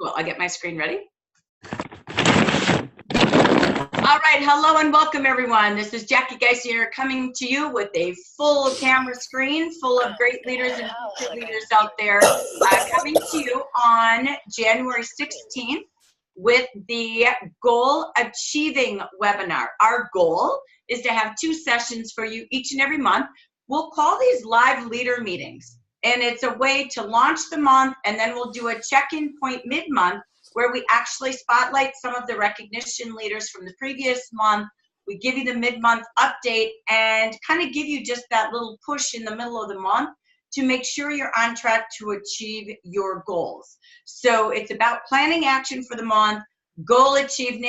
Well, I'll get my screen ready. All right, hello and welcome everyone. This is Jackie Geisinger coming to you with a full camera screen full of great leaders and future leaders out there, coming to you on January 16th with the Goal Achieving webinar. Our goal is to have 2 sessions for you each and every month. We'll call these live leader meetings, and it's a way to launch the month, and then we'll do a check-in point mid-month where we actually spotlight some of the recognition leaders from the previous month. We give you the mid-month update and kind of give you just that little push in the middle of the month to make sure you're on track to achieve your goals. So it's about planning action for the month, goal achieving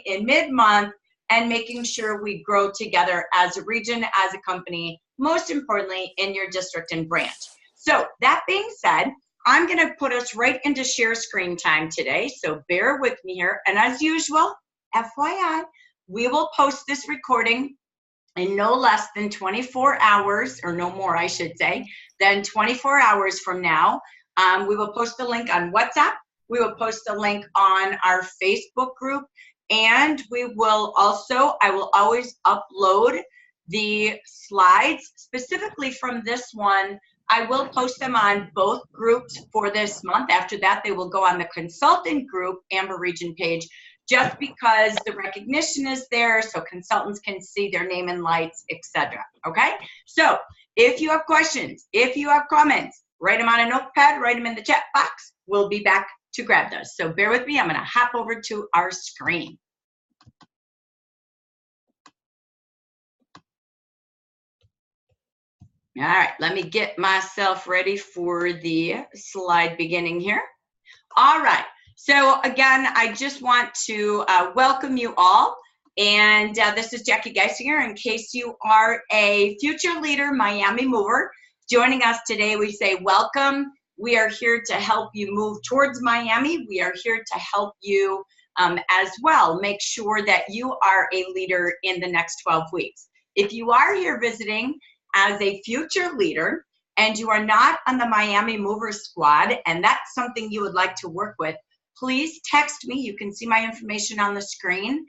in mid-month, and making sure we grow together as a region, as a company, most importantly, in your district and branch. So that being said, I'm going to put us right into share screen time today, so bear with me here. And as usual, FYI, we will post this recording in no less than 24 hours, or no more, I should say, than 24 hours from now. We will post a link on WhatsApp. We will post a link on our Facebook group. And we will also, I will always upload the slides specifically from this one. I will post them on both groups for this month. After that, they will go on the consultant group, Amber Region page, just because the recognition is there so consultants can see their name and lights, etc. Okay? So if you have questions, if you have comments, write them on a notepad, write them in the chat box. We'll be back to grab those. So bear with me. I'm going to hop over to our screen. All right, let me get myself ready for the slide beginning here. All right, so again, I just want to welcome you all. And this is Jackie Geisinger. In case you are a future leader, Miami mover, joining us today, we say welcome. We are here to help you move towards Miami. We are here to help you as well. Make sure that you are a leader in the next 12 weeks. If you are here visiting as a future leader and you are not on the Miami Mover Squad and that's something you would like to work with, please text me. You can see my information on the screen,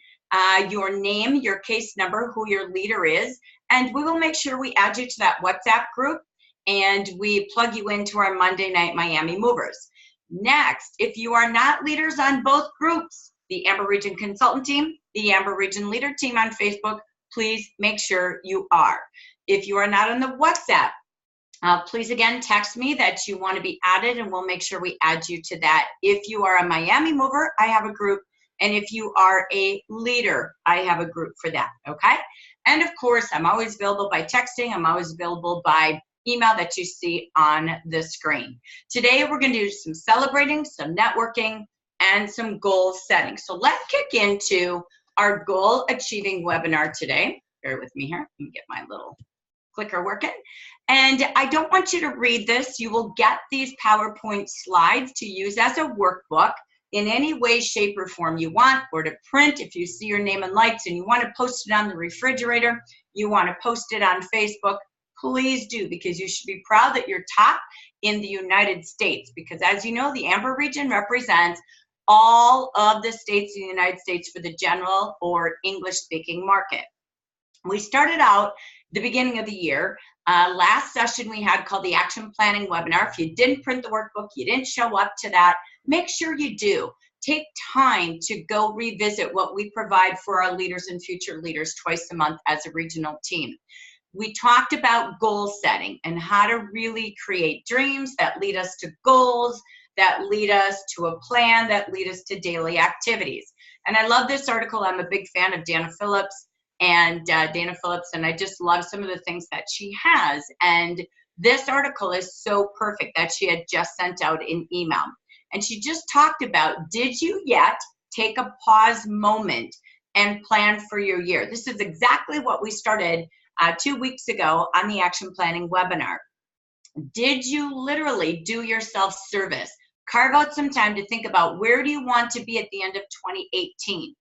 your name, your case number, who your leader is, and we will make sure we add you to that WhatsApp group and we plug you into our Monday Night Miami Movers. Next, if you are not leaders on both groups, the Amber Region Consultant Team, the Amber Region Leader Team on Facebook, please make sure you are. If you are not on the WhatsApp, please again text me that you want to be added and we'll make sure we add you to that. If you are a Miami mover, I have a group. And if you are a leader, I have a group for that, okay? And of course, I'm always available by texting. I'm always available by email that you see on the screen. Today, we're going to do some celebrating, some networking, and some goal setting. So let's kick into our goal achieving webinar today. Bear with me here. Let me get my little clicker working. And I don't want you to read this. You will get these PowerPoint slides to use as a workbook in any way, shape, or form you want, or to print if you see your name and lights and you want to post it on the refrigerator, you want to post it on Facebook, please do, because you should be proud that you're top in the United States. Because as you know, the Amber Region represents all of the states in the United States for the general or English-speaking market. We started out the beginning of the year. Last session we had called the Action Planning Webinar. If you didn't print the workbook, you didn't show up to that, make sure you do. Take time to go revisit what we provide for our leaders and future leaders twice a month as a regional team. We talked about goal setting and how to really create dreams that lead us to goals, that lead us to a plan, that lead us to daily activities. And I love this article. I'm a big fan of Dana Phillips. And I just love some of the things that she has. And this article is so perfect that she had just sent out in email. And she just talked about, did you yet take a pause moment and plan for your year? This is exactly what we started 2 weeks ago on the Action Planning webinar. Did you literally do yourself service? Carve out some time to think about, where do you want to be at the end of 2018?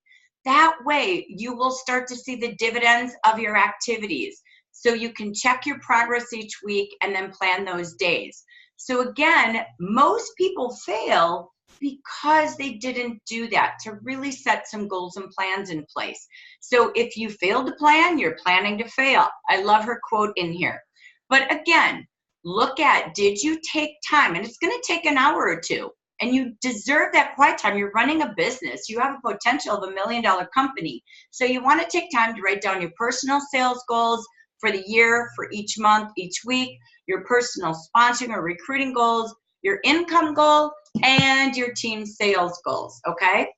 That way, you will start to see the dividends of your activities. So you can check your progress each week and then plan those days. So again, most people fail because they didn't do that, to really set some goals and plans in place. So if you fail to plan, you're planning to fail. I love her quote in here. But again, look at, did you take time? And it's going to take an hour or two. And you deserve that quiet time. You're running a business. You have a potential of $1 million company. So you want to take time to write down your personal sales goals for the year, for each month, each week, your personal sponsoring or recruiting goals, your income goal, and your team sales goals, okay?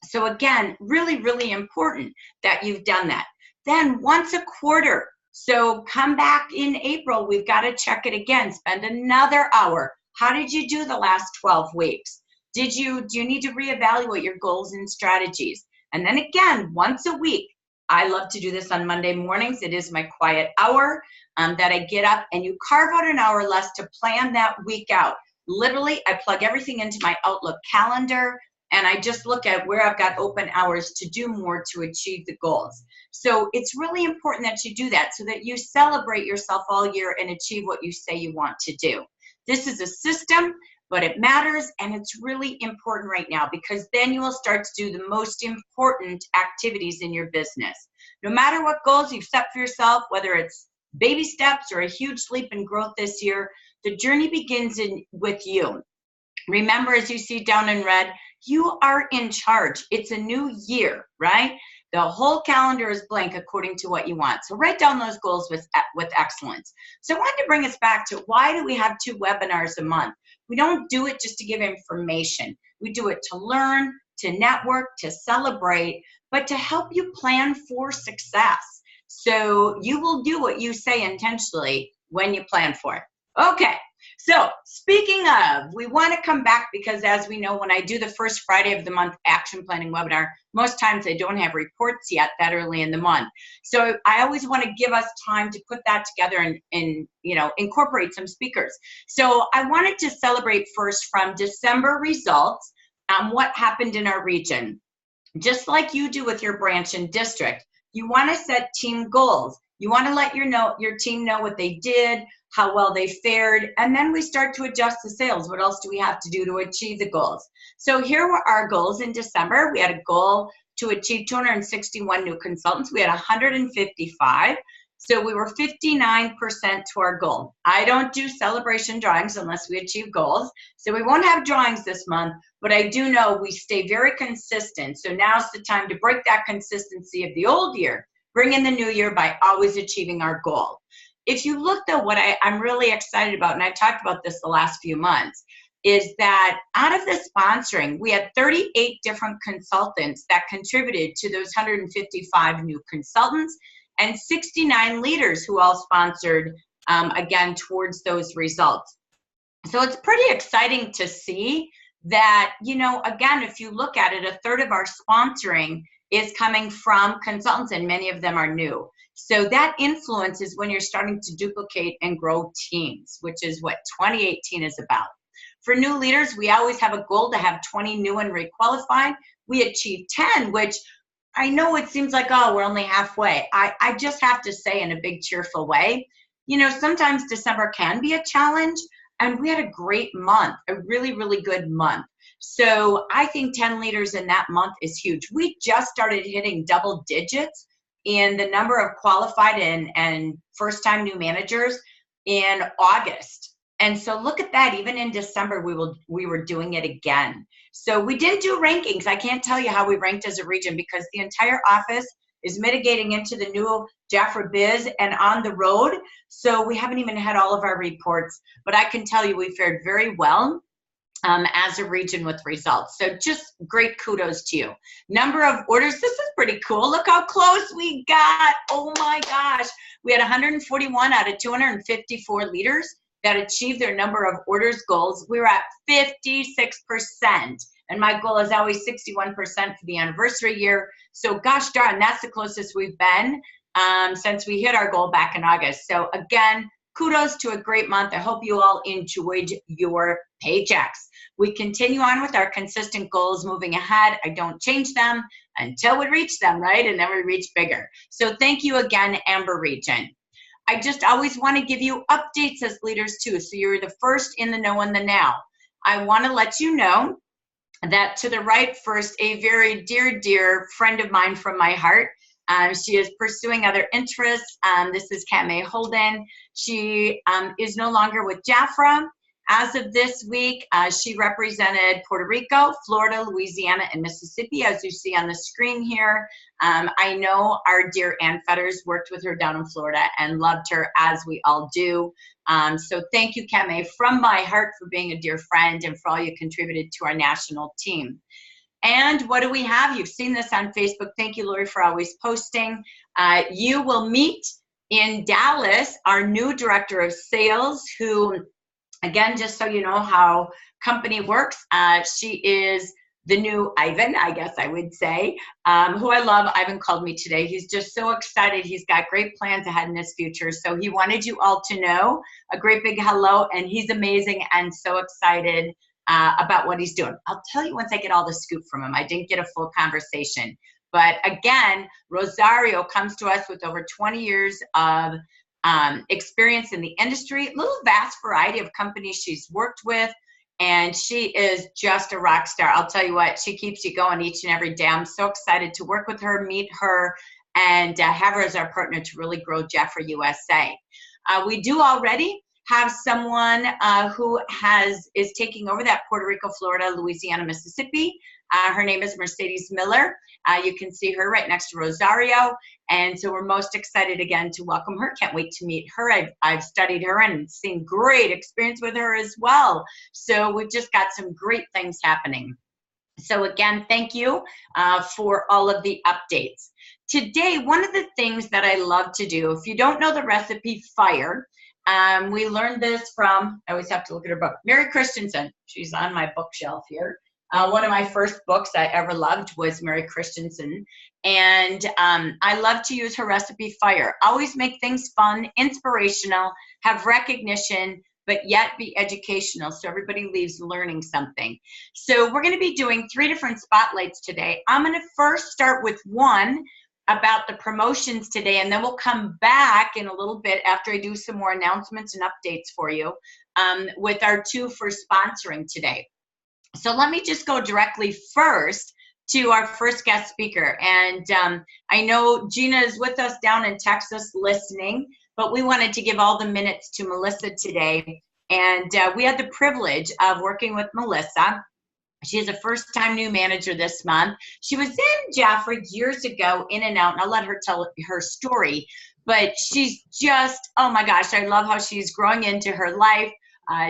So again, really, really important that you've done that. Then once a quarter, so come back in April, we've got to check it again, spend another hour. How did you do the last 12 weeks? Do you need to reevaluate your goals and strategies? And then again, once a week, I love to do this on Monday mornings. It is my quiet hour that I get up, and you carve out an hour less to plan that week out. Literally, I plug everything into my Outlook calendar, and I just look at where I've got open hours to do more to achieve the goals. So it's really important that you do that so that you celebrate yourself all year and achieve what you say you want to do. This is a system, but it matters, and it's really important right now, because then you will start to do the most important activities in your business. No matter what goals you've set for yourself, whether it's baby steps or a huge leap in growth this year, the journey begins with you. Remember, as you see down in red, you are in charge. It's a new year, right? The whole calendar is blank according to what you want. So write down those goals with excellence. So I wanted to bring us back to, why do we have 2 webinars a month? We don't do it just to give information. We do it to learn, to network, to celebrate, but to help you plan for success. So you will do what you say intentionally when you plan for it. Okay, so speaking of, we want to come back, because as we know, when I do the first Friday of the month action planning webinar, most times I don't have reports yet that early in the month. So I always want to give us time to put that together and incorporate some speakers. So I wanted to celebrate first from December results, what happened in our region. Just like you do with your branch and district, you want to set team goals. You want to let your team know what they did, how well they fared, and then we start to adjust the sales. What else do we have to do to achieve the goals? So here were our goals in December. We had a goal to achieve 261 new consultants. We had 155. So we were 59% to our goal. I don't do celebration drawings unless we achieve goals. So we won't have drawings this month, but I do know we stay very consistent. So now's the time to break that consistency of the old year, bring in the new year by always achieving our goal. If you look, though, what I'm really excited about, and I talked about this the last few months, is that out of the sponsoring, we had 38 different consultants that contributed to those 155 new consultants, and 69 leaders who all sponsored, again, towards those results. So it's pretty exciting to see that, again, if you look at it, a third of our sponsoring is coming from consultants, and many of them are new. So that influence is when you're starting to duplicate and grow teams, which is what 2018 is about. For new leaders, we always have a goal to have 20 new and requalified. We achieved 10, which I know it seems like, oh, we're only halfway. I just have to say, in a big, cheerful way, sometimes December can be a challenge, and we had a great month, a really, really good month. So I think 10 leaders in that month is huge. We just started hitting double digits in the number of qualified and first-time new managers in August. And so look at that, even in December, we were doing it again. So we didn't do rankings. I can't tell you how we ranked as a region, because the entire office is mitigating into the new Jafra Biz and on the road. So we haven't even had all of our reports, but I can tell you we fared very well as a region with results. So just great kudos to you. Number of orders, this is pretty cool. Look how close we got. Oh my gosh. We had 141 out of 254 leaders that achieved their number of orders goals. We were at 56%. And my goal is always 61% for the anniversary year. So gosh darn, that's the closest we've been since we hit our goal back in August. So again, kudos to a great month. I hope you all enjoyed your paychecks. We continue on with our consistent goals moving ahead. I don't change them until we reach them, right? And then we reach bigger. So thank you again, Amber Region. I just always want to give you updates as leaders too, so you're the first in the know and the now. I want to let you know that to the right first, a very dear, dear friend of mine from my heart. She is pursuing other interests. This is Kamay Holden. She is no longer with Jafra. As of this week, she represented Puerto Rico, Florida, Louisiana, and Mississippi, as you see on the screen here. I know our dear Ann Fetters worked with her down in Florida and loved her, as we all do. So thank you, Kamay, from my heart for being a dear friend and for all you contributed to our national team. And what do we have? You've seen this on Facebook. Thank you, Lori, for always posting. You will meet in Dallas our new director of sales, who, again, just so you know how company works, she is the new Ivan, I guess I would say, who I love. Ivan called me today. He's just so excited. He's got great plans ahead in his future. So he wanted you all to know a great big hello, and he's amazing and so excited about what he's doing. I'll tell you once I get all the scoop from him. I didn't get a full conversation. But again, Rosario comes to us with over 20 years of experience in the industry, a little vast variety of companies she's worked with, and she is just a rock star. I'll tell you what, she keeps you going each and every day. I'm so excited to work with her, meet her, and have her as our partner to really grow Jafra USA. We do already have someone who is taking over that Puerto Rico, Florida, Louisiana, Mississippi. Her name is Mercedes Miller. You can see her right next to Rosario. And so we're most excited again to welcome her. Can't wait to meet her. I've studied her and seen great experience with her as well. So we've just got some great things happening. So again, thank you for all of the updates. Today, one of the things that I love to do, if you don't know the recipe FIRE, we learned this from, I always have to look at her book, Mary Christensen. She's on my bookshelf here. One of my first books I ever loved was Mary Christensen. And I love to use her recipe FIRE. Always make things fun, inspirational, have recognition, but yet be educational so everybody leaves learning something. So we're going to be doing 3 different spotlights today. I'm going to first start with one about the promotions today, and then we'll come back in a little bit after I do some more announcements and updates for you with our 2 for sponsoring today. So let me just go directly first to our first guest speaker. And I know Gina is with us down in Texas listening, but we wanted to give all the minutes to Melissa today. And we had the privilege of working with Melissa. She is a first-time new manager this month. She was in Jafra years ago, in and out, and I'll let her tell her story. But she's just, oh my gosh, I love how she's growing into her life.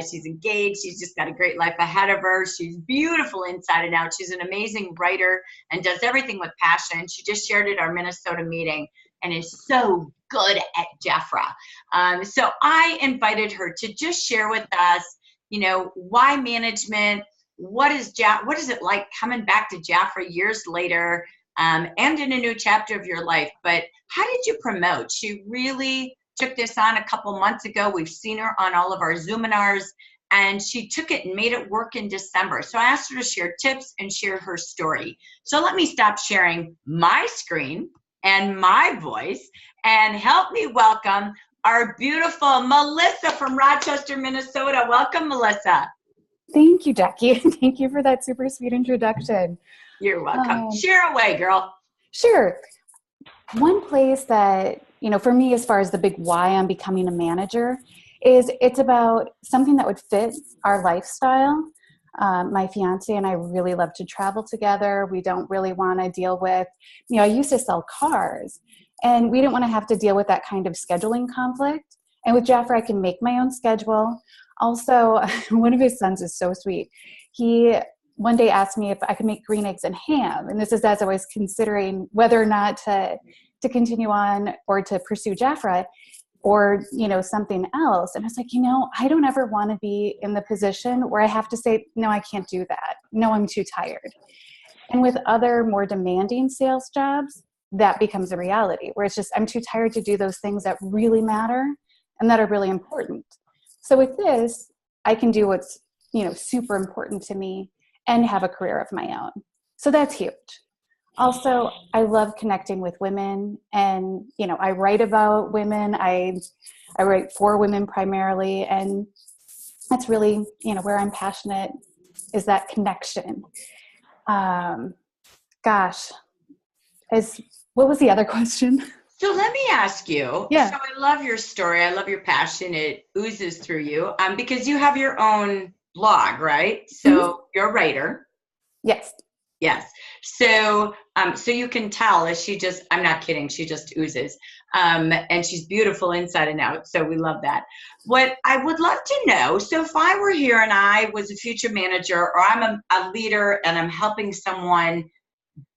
She's engaged. She's just got a great life ahead of her. She's beautiful inside and out. She's an amazing writer and does everything with passion. She just shared at our Minnesota meeting and is so good at Jafra. So I invited her to just share with us, you know, why management, what is it like coming back to Jafra years later and in a new chapter of your life. But how did you promote? She really took this on a couple months ago. We've seen her on all of our Zoominars, and she took it and made it work in December. So I asked her to share tips and share her story. So let me stop sharing my screen and my voice and help me welcome our beautiful Melissa from Rochester, Minnesota. Welcome, Melissa. Thank you, Jackie. Thank you for that super sweet introduction. You're welcome. Share away, girl. Sure. One place that, you know, for me, as far as the big why I'm becoming a manager, is it's about something that would fit our lifestyle. My fiance and I really love to travel together. We don't really want to deal with, you know, I used to sell cars, and we didn't want to have to deal with that kind of scheduling conflict. And with Jafra, I can make my own schedule. Also, one of his sons is so sweet. He one day asked me if I could make green eggs and ham. And this is as I was considering whether or not to continue on or to pursue Jafra or, you know, something else. And I was like, you know, I don't ever want to be in the position where I have to say, no, I can't do that. No, I'm too tired. And with other more demanding sales jobs, that becomes a reality where it's just, I'm too tired to do those things that really matter and that are really important. So with this, I can do what's, you know, super important to me and have a career of my own. So that's huge. Also, I love connecting with women, and, you know, I write about women. I write for women primarily, and that's really, you know, where I'm passionate is that connection. Um, gosh, what was the other question? So let me ask you. Yeah. So I love your story. I love your passion. It oozes through you because you have your own blog, right? So you're a writer. Yes. Yes. So, so you can tell as I'm not kidding, she just oozes. And she's beautiful inside and out. So we love that. What I would love to know, so if I were here and I was a future manager or I'm a leader and I'm helping someone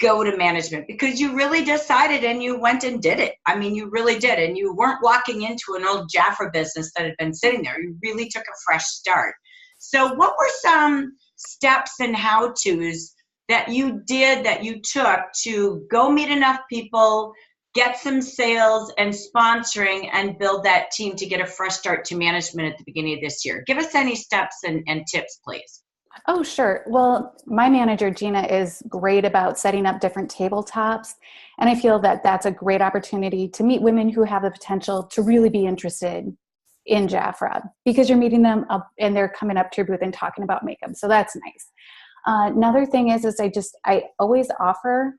go to management because you really decided and you went and did it. I mean, you really did. And you weren't walking into an old Jafra business that had been sitting there. You really took a fresh start. So what were some steps and how-tos that you did, that you took to go meet enough people, get some sales and sponsoring, and build that team to get a fresh start to management at the beginning of this year? Give us any steps and tips, please. Oh, sure. Well, my manager, Gina, is great about setting up different tabletops. And I feel that that's a great opportunity to meet women who have the potential to really be interested in Jafra, because you're meeting them up and they're coming up to your booth and talking about makeup. So that's nice. Another thing is I always offer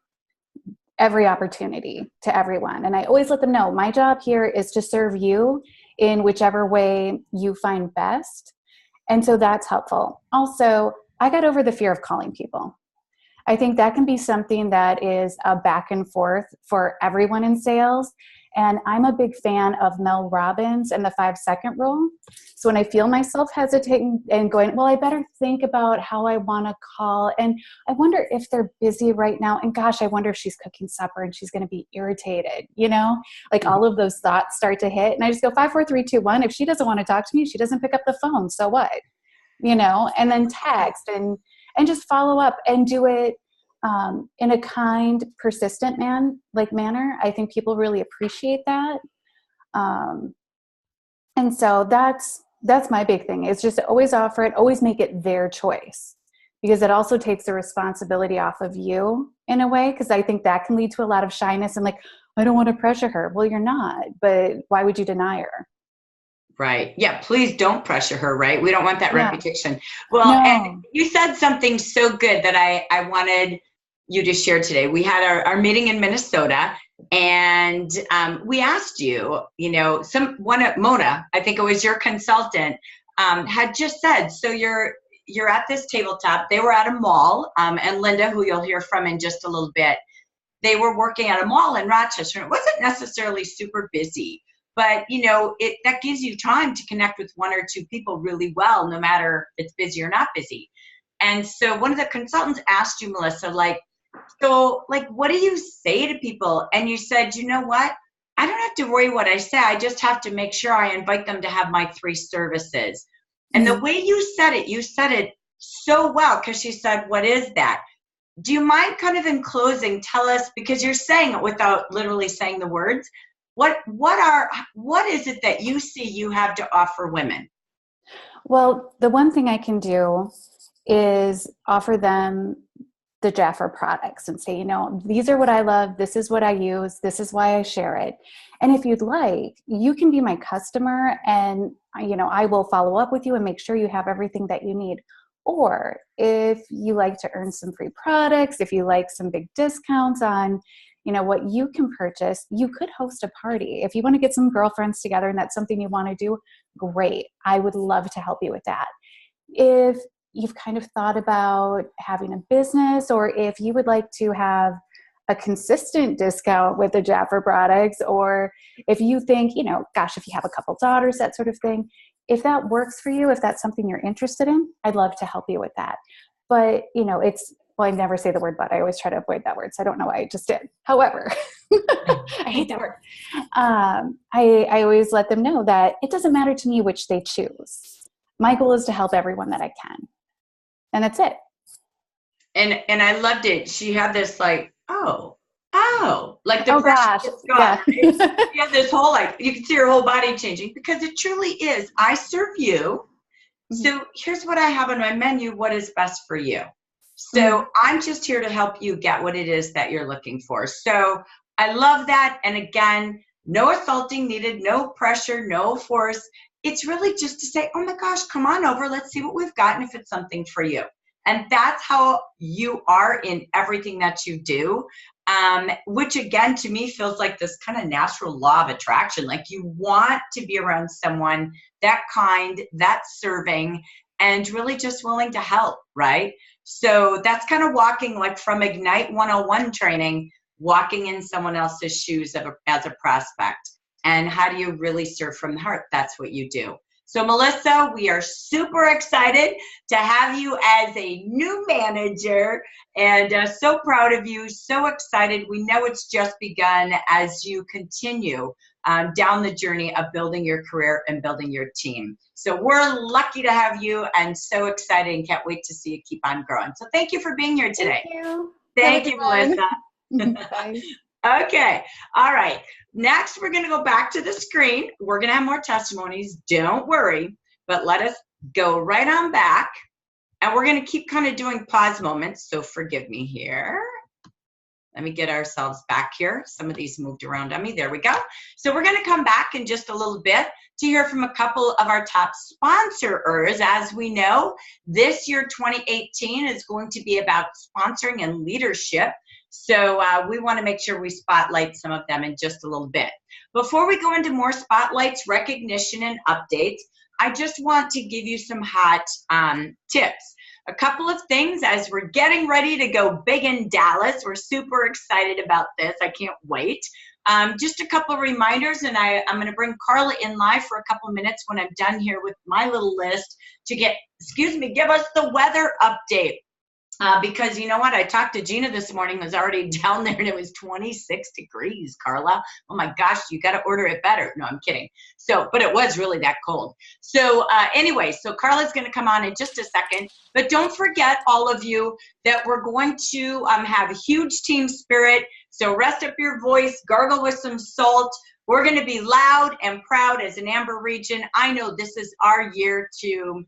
every opportunity to everyone. And I always let them know my job here is to serve you in whichever way you find best. And so that's helpful. Also, I got over the fear of calling people. I think that can be something that is a back and forth for everyone in sales. And I'm a big fan of Mel Robbins and the 5-second rule. So when I feel myself hesitating and going, well, I better think about how I want to call. And I wonder if they're busy right now. And gosh, I wonder if she's cooking supper and she's going to be irritated, like all of those thoughts start to hit. And I just go 5, 4, 3, 2, 1. If she doesn't want to talk to me, she doesn't pick up the phone. So what? And then text and just follow up and do it in a kind, persistent manner. I think people really appreciate that. And so that's my big thing. It's just always offer it, always make it their choice, because it also takes the responsibility off of you in a way. Cause I think that can lead to a lot of shyness and like, I don't want to pressure her. Well, you're not, but why would you deny her? Right. Yeah. Please don't pressure her. Right. We don't want that reputation. Well, No. And you said something so good that I wanted you to share today. We had our meeting in Minnesota, and we asked you, Mona, I think it was your consultant, had just said, so you're at this tabletop. They were at a mall, and Linda, who you'll hear from in just a little bit, they were working at a mall in Rochester. It wasn't necessarily super busy, but that gives you time to connect with 1 or 2 people really well, no matter if it's busy or not busy. And so one of the consultants asked you, Melissa, what do you say to people? And you said, you know what? I don't have to worry what I say. I just have to make sure I invite them to have my 3 services. And the way you said it so well, because she said, what is that? Do you mind kind of in closing, tell us, because you're saying it without literally saying the words, what is it that you see you have to offer women? Well, the one thing I can do is offer them the Jafra products and say, these are what I love. This is what I use. This is why I share it. And if you'd like, you can be my customer and, I will follow up with you and make sure you have everything that you need. Or if you like to earn some free products, if you like some big discounts on, what you can purchase, you could host a party. If you want to get some girlfriends together and that's something you want to do, great. I would love to help you with that. If you've kind of thought about having a business, or if you would like to have a consistent discount with the Jafra products, or if you think, if you have a couple daughters, that sort of thing, if that works for you, if that's something you're interested in, I'd love to help you with that. But, I never say the word but. I always try to avoid that word, so I don't know why I just did. However, I hate that word. I always let them know that it doesn't matter to me which they choose. My goal is to help everyone that I can. And that's it. And I loved it. She had this like the oh pressure gosh, is gone. Yeah. She had this whole you can see her whole body changing, because it truly is. I serve you. So here's what I have on my menu. What is best for you? So I'm just here to help you get what it is that you're looking for. So I love that. And again, no assaulting needed, no pressure, no force. It's really just to say, oh my gosh, come on over. Let's see what we've got and if it's something for you. And that's how you are in everything that you do. Which again, to me, feels like this kind of natural law of attraction. Like you want to be around someone that kind, that serving, and really just willing to help, right? So that's kind of walking like from Ignite 101 training, walking in someone else's shoes as a prospect. And how do you really serve from the heart? That's what you do. So Melissa, we are super excited to have you as a new manager, and so proud of you, so excited. We know it's just begun as you continue down the journey of building your career and building your team. So we're lucky to have you and so excited and can't wait to see you keep on growing. So thank you for being here today. Thank you. Thank you, Melissa. Bye. Okay. All right. Next, we're going to go back to the screen. We're going to have more testimonies. Don't worry, but let us go right on back. And we're going to keep kind of doing pause moments. So forgive me here. Let me get ourselves back here. Some of these moved around on me. There we go. So we're going to come back in just a little bit to hear from a couple of our top sponsors. As we know, this year, 2018, is going to be about sponsoring and leadership. So we want to make sure we spotlight some of them in just a little bit. Before we go into more spotlights, recognition, and updates, I just want to give you some hot tips. A couple of things as we're getting ready to go big in Dallas. We're super excited about this. I can't wait. Just a couple of reminders, and I'm going to bring Carla in live for a couple of minutes when I'm done here with my little list to give us the weather update. Because you know what? I talked to Gina this morning, was already down there, and it was 26 degrees, Carla. Oh my gosh, you got to order it better. No, I'm kidding. So, but it was really that cold. So anyway, so Carla's going to come on in just a second. But don't forget, all of you, that we're going to have huge team spirit. So rest up your voice, gargle with some salt. We're going to be loud and proud as an Amber region. I know this is our year to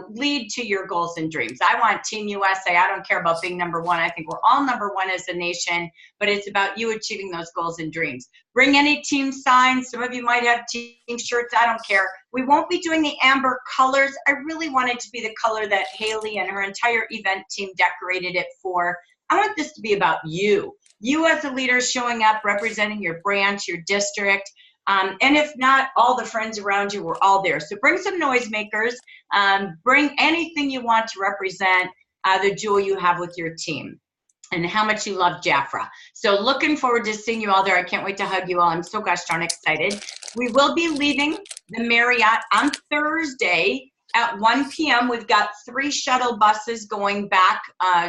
lead to your goals and dreams. I want Team USA. I don't care about being number one. I think we're all number one as a nation, but it's about you achieving those goals and dreams. Bring any team signs. Some of you might have team shirts. I don't care. We won't be doing the amber colors. I really want it to be the color that Haley and her entire event team decorated it for. I want this to be about you. You as a leader showing up, representing your branch, your district. And if not, all the friends around you were all there. So bring some noisemakers. Bring anything you want to represent the jewel you have with your team and how much you love Jafra. So looking forward to seeing you all there. I can't wait to hug you all. I'm so gosh darn excited. We will be leaving the Marriott on Thursday at 1 p.m. We've got 3 shuttle buses going back,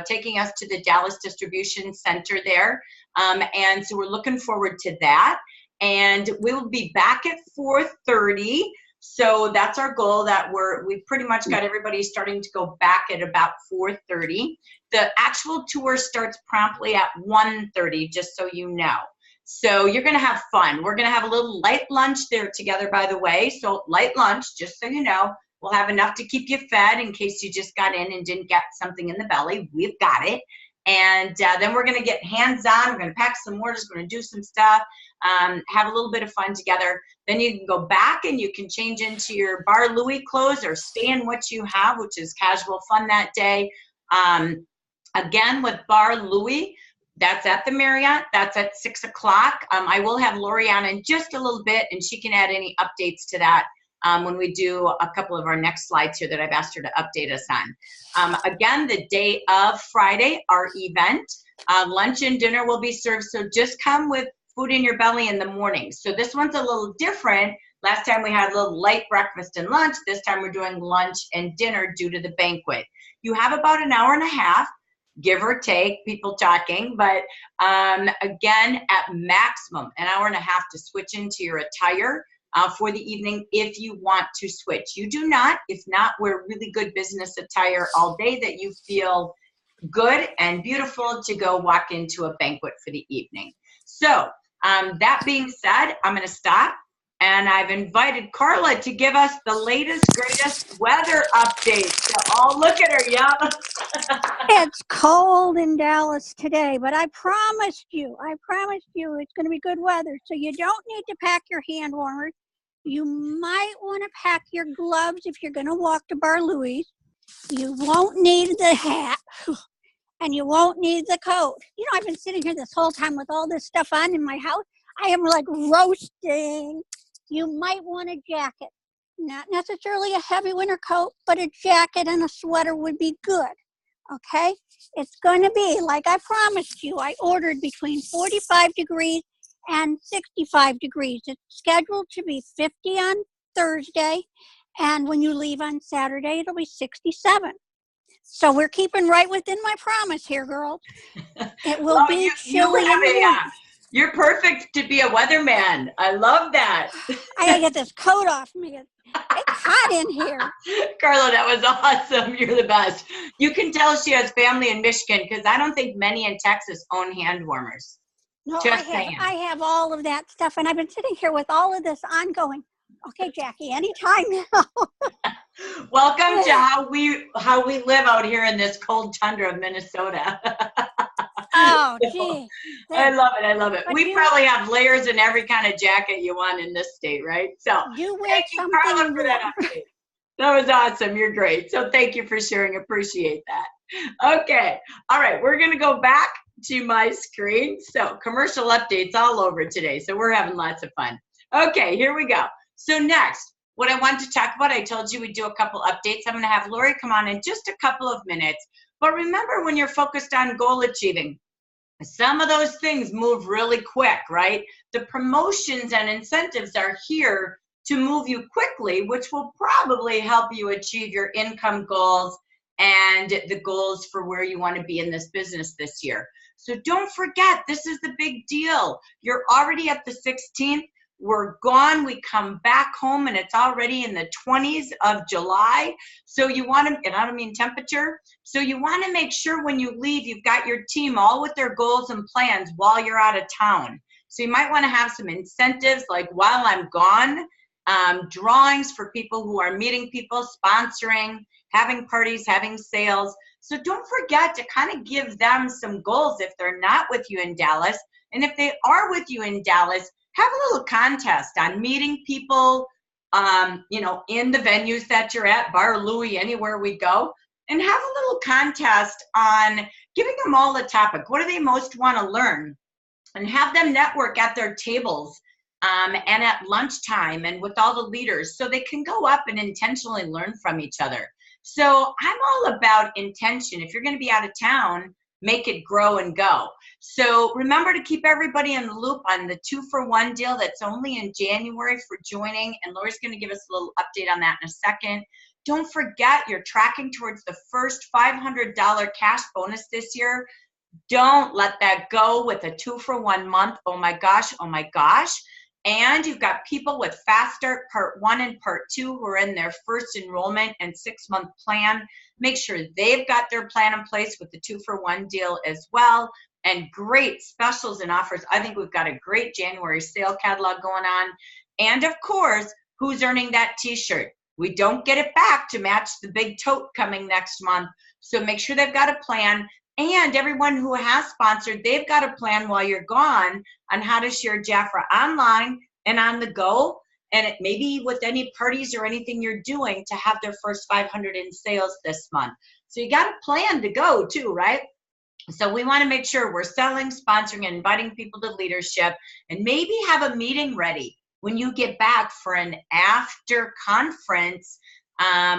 taking us to the Dallas Distribution Center there. And so we're looking forward to that. And we will be back at 4:30. So that's our goal, that we've pretty much got everybody starting to go back at about 4:30. The actual tour starts promptly at 1:30, just so you know. So you're going to have fun. We're going to have a little light lunch there together, by the way. So light lunch, just so you know. We'll have enough to keep you fed in case you just got in and didn't get something in the belly. We've got it. And then we're going to get hands-on. We're going to pack some orders. We're going to do some stuff. Have a little bit of fun together. Then you can go back and you can change into your Bar Louie clothes or stay in what you have, which is casual fun that day. Again, with Bar Louie, that's at the Marriott. That's at 6 o'clock. I will have Lori on in just a little bit, and she can add any updates to that when we do a couple of our next slides here that I've asked her to update us on. Again, the day of Friday, our event, lunch and dinner will be served. So just come with food in your belly in the morning. So this one's a little different. Last time we had a little light breakfast and lunch. This time we're doing lunch and dinner due to the banquet. You have about an hour and a half, give or take, people talking, but again, at maximum, an hour and a half to switch into your attire for the evening if you want to switch. You do not. If not, wear really good business attire all day that you feel good and beautiful to go walk into a banquet for the evening. So that being said, I'm going to stop. And I've invited Carla to give us the latest, greatest weather update. So, oh, look at her, yeah. It's cold in Dallas today, but I promised you it's going to be good weather. So you don't need to pack your hand warmers. You might want to pack your gloves if you're going to walk to Bar Louie. You won't need the hat, and you won't need the coat. You know, I've been sitting here this whole time with all this stuff on in my house. I am like roasting. You might want a jacket. Not necessarily a heavy winter coat, but a jacket and a sweater would be good. Okay? It's going to be, like I promised you, I ordered between 45 degrees and 65 degrees. It's scheduled to be 50 on Thursday, and when you leave on Saturday, it'll be 67. So we're keeping right within my promise here, girls. It will be chilly in the morning. You're perfect to be a weatherman. I love that. I gotta get this coat off me. It's hot in here. Carla, that was awesome. You're the best. You can tell she has family in Michigan because I don't think many in Texas own hand warmers. No, Just saying. I have all of that stuff, and I've been sitting here with all of this ongoing. Okay, Jackie, anytime now. Welcome to how we live out here in this cold tundra of Minnesota. Oh, gee. I love it. I love it. But We probably have layers in every kind of jacket you want in this state, right? So You wear thank you, something Carla, for that warm. update. That was awesome. You're great. So thank you for sharing. Appreciate that. Okay. All right. We're going to go back to my screen. So commercial updates all over today. So we're having lots of fun. Okay, here we go. So next, what I want to talk about, I told you we'd do a couple updates. I'm going to have Lori come on in just a couple of minutes. But remember, when you're focused on goal achieving, some of those things move really quick, right? The promotions and incentives are here to move you quickly, which will probably help you achieve your income goals and the goals for where you want to be in this business this year. So don't forget, this is the big deal. You're already at the 16th. We're gone. We come back home and it's already in the 20s of July. So you want to, and I don't mean temperature. So you want to make sure when you leave, you've got your team all with their goals and plans while you're out of town. So you might want to have some incentives like while I'm gone, drawings for people who are meeting people, sponsoring, having parties, having sales. So don't forget to kind of give them some goals if they're not with you in Dallas. And if they are with you in Dallas, have a little contest on meeting people, in the venues that you're at, Bar Louie, anywhere we go, and have a little contest on giving them all a topic. What do they most want to learn? And have them network at their tables and at lunchtime and with all the leaders so they can go up and intentionally learn from each other. So I'm all about intention. If you're going to be out of town, make it grow and go. So remember to keep everybody in the loop on the 2-for-1 deal that's only in January for joining. And Lori's going to give us a little update on that in a second. Don't forget, you're tracking towards the first $500 cash bonus this year. Don't let that go with a 2-for-1 month. Oh my gosh. Oh my gosh. And you've got people with Fast Start Part 1 and Part 2 who are in their first enrollment and 6-month plan. Make sure they've got their plan in place with the 2-for-1 deal as well. And great specials and offers. I think we've got a great January sale catalog going on. And of course, who's earning that t-shirt? We don't get it back to match the big tote coming next month. So make sure they've got a plan. And everyone who has sponsored, they've got a plan while you're gone on how to share Jafra online and on the go. And it maybe with any parties or anything you're doing to have their first 500 in sales this month. So you got a plan to go too, right? So we want to make sure we're selling, sponsoring, and inviting people to leadership, and maybe have a meeting ready when you get back for an after conference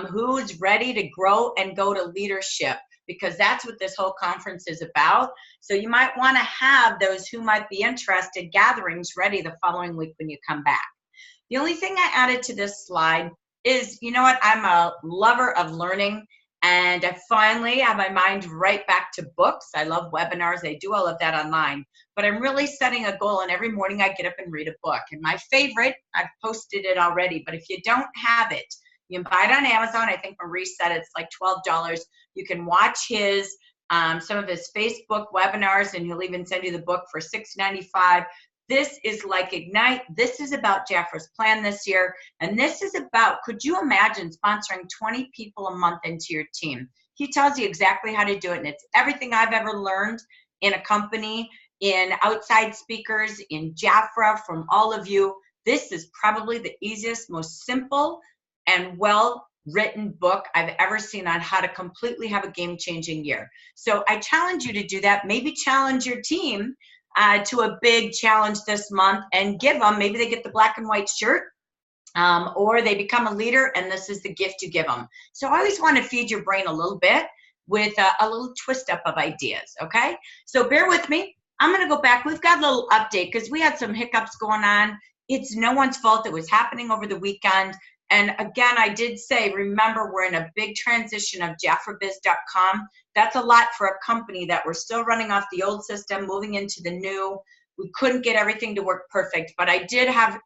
who's ready to grow and go to leadership, because that's what this whole conference is about. So you might want to have those who might be interested gatherings ready the following week when you come back. The only thing I added to this slide is, you know what, I'm a lover of learning. And I finally have my mind right back to books. I love webinars. I do all of that online. But I'm really setting a goal, and every morning I get up and read a book. And my favorite, I've posted it already, but if you don't have it, you can buy it on Amazon. I think Maurice said it's like $12. You can watch his some of his Facebook webinars, and he'll even send you the book for $6.95. This is like Ignite. This is about Jafra's plan this year. And this is about, could you imagine sponsoring 20 people a month into your team? He tells you exactly how to do it. And it's everything I've ever learned in a company, in outside speakers, in Jafra, from all of you. This is probably the easiest, most simple, and well written book I've ever seen on how to completely have a game-changing year. So I challenge you to do that. Maybe challenge your team to a big challenge this month and give them, maybe they get the black and white shirt, or they become a leader and this is the gift you give them. So I always want to feed your brain a little bit with a little twist up of ideas, okay? So bear with me. I'm going to go back. We've got a little update because we had some hiccups going on. It's no one's fault. It was happening over the weekend. And again, I did say, remember, we're in a big transition of JaffraBiz.com. That's a lot for a company that we're still running off the old system, moving into the new. We couldn't get everything to work perfect, but I did have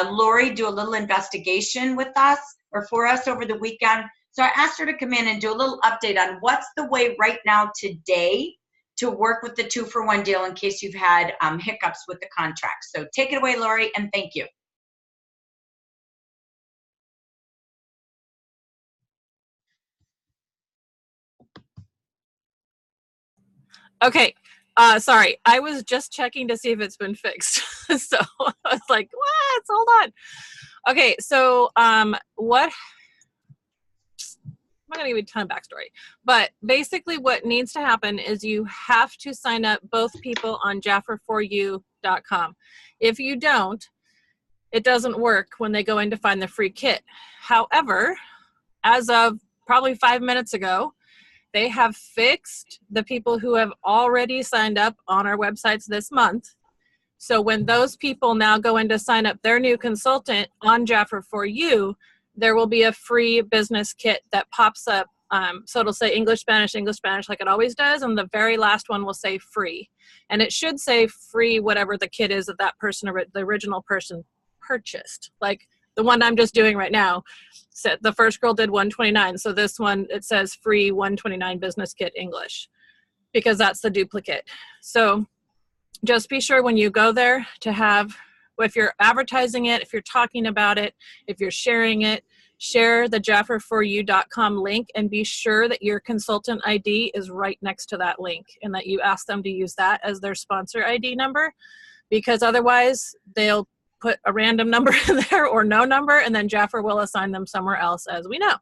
Lori do a little investigation with us or for us over the weekend. So I asked her to come in and do a little update on what's the way right now today to work with the 2-for-1 deal in case you've had hiccups with the contract. So take it away, Lori, and thank you. Okay, sorry. I was just checking to see if it's been fixed. So I was like, what? Hold on. Okay, so what? I'm not going to give you a ton of backstory, but basically what needs to happen is you have to sign up both people on Jafra4U.com. If you don't, it doesn't work when they go in to find the free kit. However, as of probably 5 minutes ago, they have fixed the people who have already signed up on our websites this month. So when those people now go in to sign up their new consultant on Jafra4U, there will be a free business kit that pops up. So it'll say English, Spanish like it always does. And the very last one will say free. And it should say free whatever the kit is that that person, the original person purchased. Like the one I'm just doing right now, so the first girl did $129. So this one, it says free $129 business kit English because that's the duplicate. So just be sure when you go there to have, if you're advertising it, if you're talking about it, if you're sharing it, share the Jafra4U.com link and be sure that your consultant ID is right next to that link and that you ask them to use that as their sponsor ID number, because otherwise they'll put a random number in there or no number, and then Jafra will assign them somewhere else, as we know.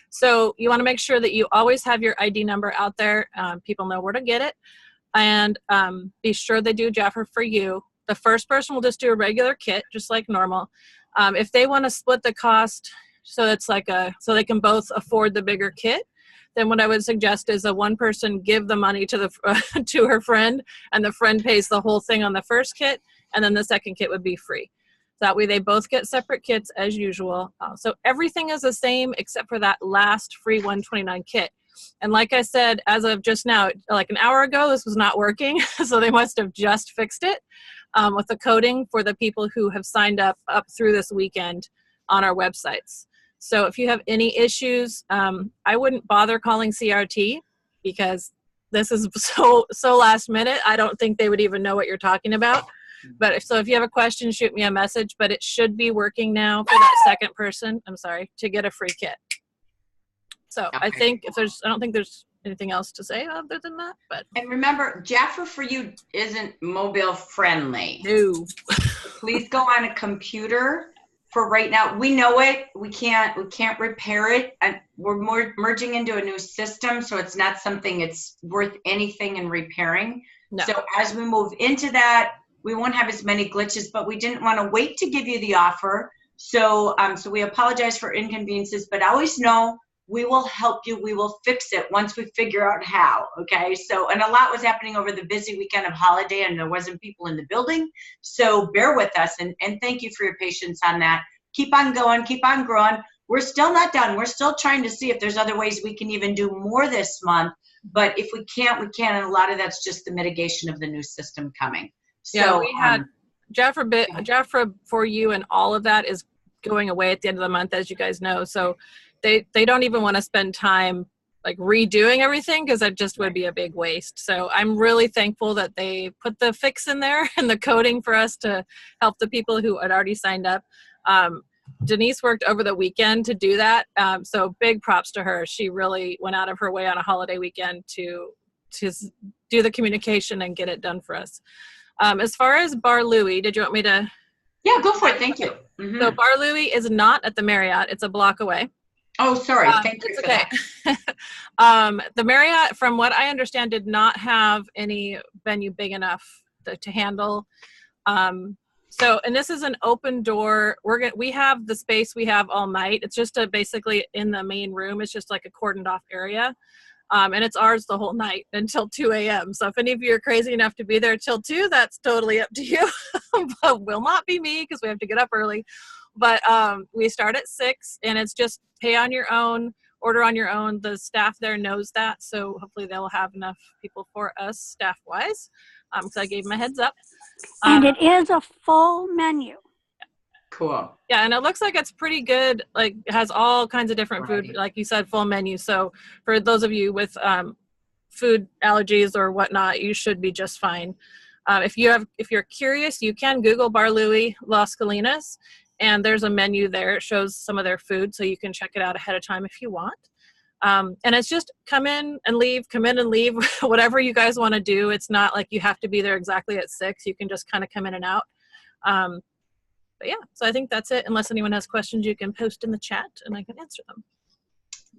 So you want to make sure that you always have your ID number out there. People know where to get it. And be sure they do Jafra4U. The first person will just do a regular kit, just like normal. If they want to split the cost so it's like so they can both afford the bigger kit, then what I would suggest is a one person give the money to the to her friend, and the friend pays the whole thing on the first kit, and then the second kit would be free. That way they both get separate kits as usual. So everything is the same except for that last free $129 kit. And like I said, as of just now, like an hour ago, this was not working. So they must have just fixed it with the coding for the people who have signed up through this weekend on our websites. So if you have any issues, I wouldn't bother calling CRT because this is so last minute. I don't think they would even know what you're talking about. But if you have a question, shoot me a message. But it should be working now for that second person, to get a free kit. So okay. I don't think there's anything else to say other than that. But and remember, Jafra4U isn't mobile friendly. No. Please go on a computer. For right now, we know it. We can't repair it. And we're merging into a new system, so it's not something it's worth anything in repairing. No. So as we move into that, we won't have as many glitches, but we didn't want to wait to give you the offer. So we apologize for inconveniences, but always know we will help you. We will fix it once we figure out how, okay? So, and a lot was happening over the busy weekend of holiday and there wasn't people in the building. So bear with us and thank you for your patience on that. Keep on going, keep on growing. We're still not done. We're still trying to see if there's other ways we can even do more this month. But if we can't, we can. And a lot of that's just the mitigation of the new system coming. So yeah, we had Jafra4U and all of that is going away at the end of the month, as you guys know. So they don't even want to spend time like redoing everything because that just would be a big waste. So I'm really thankful that they put the fix in there and the coding for us to help the people who had already signed up. Denise worked over the weekend to do that. So big props to her. She really went out of her way on a holiday weekend to do the communication and get it done for us. As far as Bar Louie, did you want me to? Yeah, go for it. Thank you. Mm-hmm. So Bar Louie is not at the Marriott. It's a block away. Oh, sorry. Thank you It's for okay. that. The Marriott, from what I understand, did not have any venue big enough to handle. So, and this is an open door. We have the space we have all night. It's just basically in the main room. It's just like a cordoned off area. And it's ours the whole night until 2 a.m. So if any of you are crazy enough to be there till 2, that's totally up to you. But will not be me because we have to get up early. But we start at 6, and it's just pay on your own, order on your own. The staff there knows that. So hopefully they'll have enough people for us staff-wise, because I gave them a heads up. And it is a full menu. Cool. Yeah, and it looks like it's pretty good. Like, it has all kinds of different food, Right. like you said, full menu. So for those of you with food allergies or whatnot, you should be just fine. If you're curious, you can Google Bar Louie Las Colinas, and there's a menu there. It shows some of their food, so you can check it out ahead of time if you want. And it's just come in and leave, whatever you guys want to do. It's not like you have to be there exactly at 6. You can just kind of come in and out. But yeah, so I think that's it. Unless anyone has questions, you can post in the chat and I can answer them.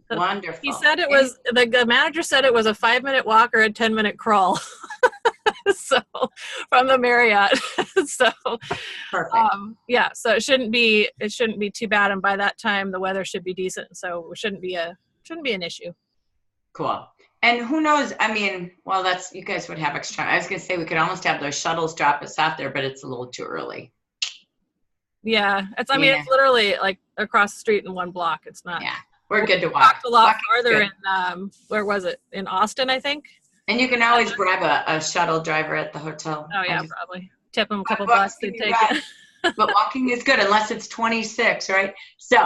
So Wonderful. he said it was, the manager said it was a 5-minute walk or a 10-minute crawl. So from the Marriott. So Perfect. yeah, so it shouldn't be too bad. And by that time the weather should be decent. So it shouldn't be an issue. Cool. And who knows? I mean, well, you guys would have extra. I was going to say we could almost have those shuttles drop us out there, but it's a little too early. Yeah, it's literally like across the street in one block. It's not. Yeah, we're good to walk. Walked a lot Walking is farther good. in where was it? In Austin, I think. And you can always grab a shuttle driver at the hotel. Oh yeah, probably tip them a couple $5 bucks to can you take ride? it. But walking is good unless it's 26, right? So,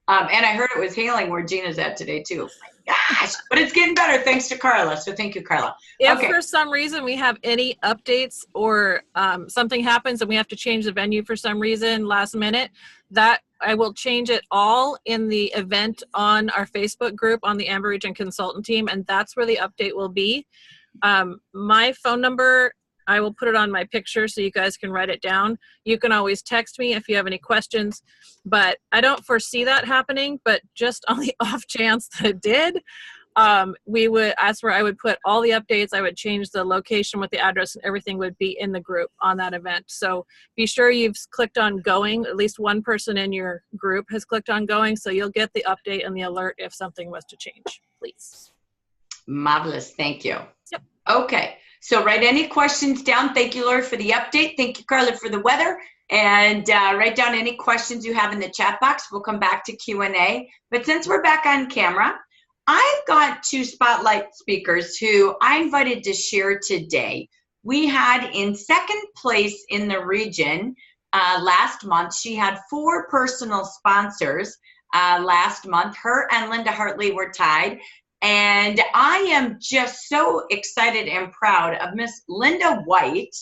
and I heard it was hailing where Gina's at today too. My gosh, but it's getting better thanks to Carla. So thank you, Carla. If Okay. for some reason we have any updates or something happens and we have to change the venue for some reason last minute, that I will change it all in the event on our Facebook group on the Amber Region Consultant Team, and that's where the update will be. My phone number, I will put it on my picture so you guys can write it down. You can always text me if you have any questions, but I don't foresee that happening. But just on the off chance that it did, that's where I would put all the updates. I would change the location with the address, and everything would be in the group on that event. So be sure you've clicked on going. At least one person in your group has clicked on going, so you'll get the update and the alert if something was to change, please. Marvelous. Thank you. Yep. Okay. So write any questions down. Thank you, Laura, for the update. Thank you, Carla, for the weather. And write down any questions you have in the chat box. We'll come back to Q&A. But since we're back on camera, I've got 2 spotlight speakers who I invited to share today. We had in second place in the region last month. She had 4 personal sponsors last month. Her and Linda Hartley were tied. And I am just so excited and proud of Miss Linda White.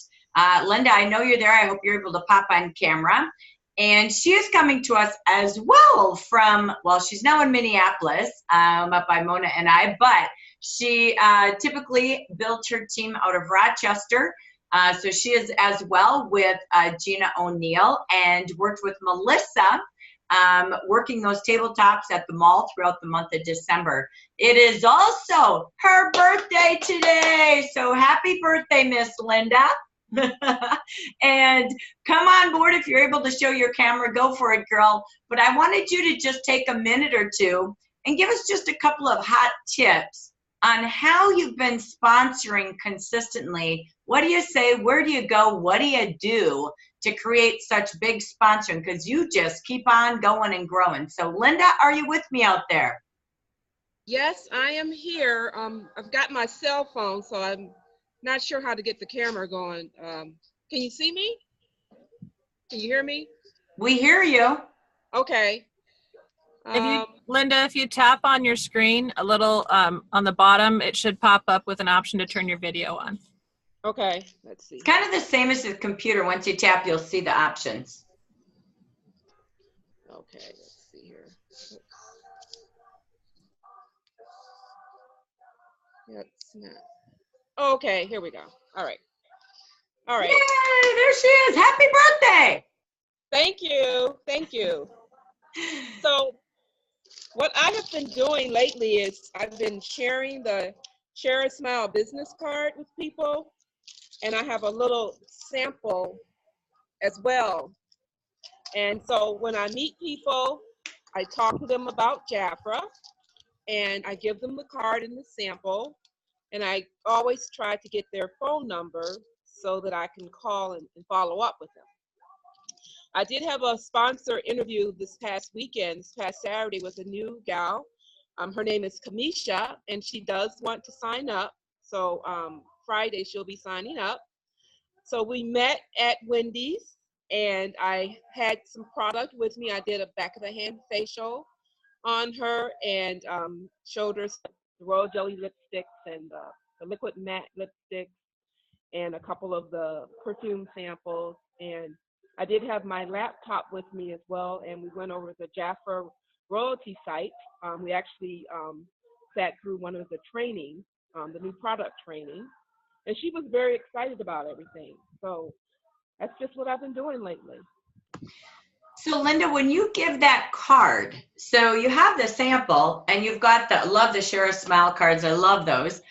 Linda, I know you're there. I hope you're able to pop on camera. And she is coming to us as well from, well, she's now in Minneapolis, up by Mona and I, but she typically built her team out of Rochester. So she is as well with Gina O'Neill and worked with Melissa, working those tabletops at the mall throughout the month of December. It is also her birthday today. So happy birthday, Miss Linda. And come on board if you're able to show your camera. Go for it, girl. But I wanted you to just take a minute or two and give us just a couple of hot tips on how you've been sponsoring consistently. What do you say? Where do you go? What do you do to create such big sponsoring? Because you just keep on going and growing. So Linda, are you with me out there? Yes, I am here. I've got my cell phone, so I'm not sure how to get the camera going. Can you see me? Can you hear me? We hear you. Okay. Linda, if you tap on your screen a little on the bottom, it should pop up with an option to turn your video on. Okay, let's see. It's kind of the same as the computer. Once you tap, you'll see the options. Okay, let's see here. Yep, it's not. Okay, here we go. All right. All right. Yay, there she is. Happy birthday. Thank you. Thank you. So What I have been doing lately is I've been sharing the Share a Smile business card with people, and I have a little sample as well. And so when I meet people, I talk to them about Jafra, and I give them the card and the sample, and I always try to get their phone number so that I can call and follow up with them. I did have a sponsor interview this past weekend, this past Saturday, with a new gal. Her name is Kamisha, and she does want to sign up. So Friday she'll be signing up. So we met at Wendy's, and I had some product with me. I did a back of the hand facial on her, and showed her the Royal Jelly lipsticks and the liquid matte lipsticks and a couple of the perfume samples. And I did have my laptop with me as well, and we went over the Jafra royalty site. We actually sat through one of the trainings, the new product training, and she was very excited about everything. So that's just what I've been doing lately. So Linda, when you give that card, so you have the sample and you've got the, love the Share a Smile cards. I love those.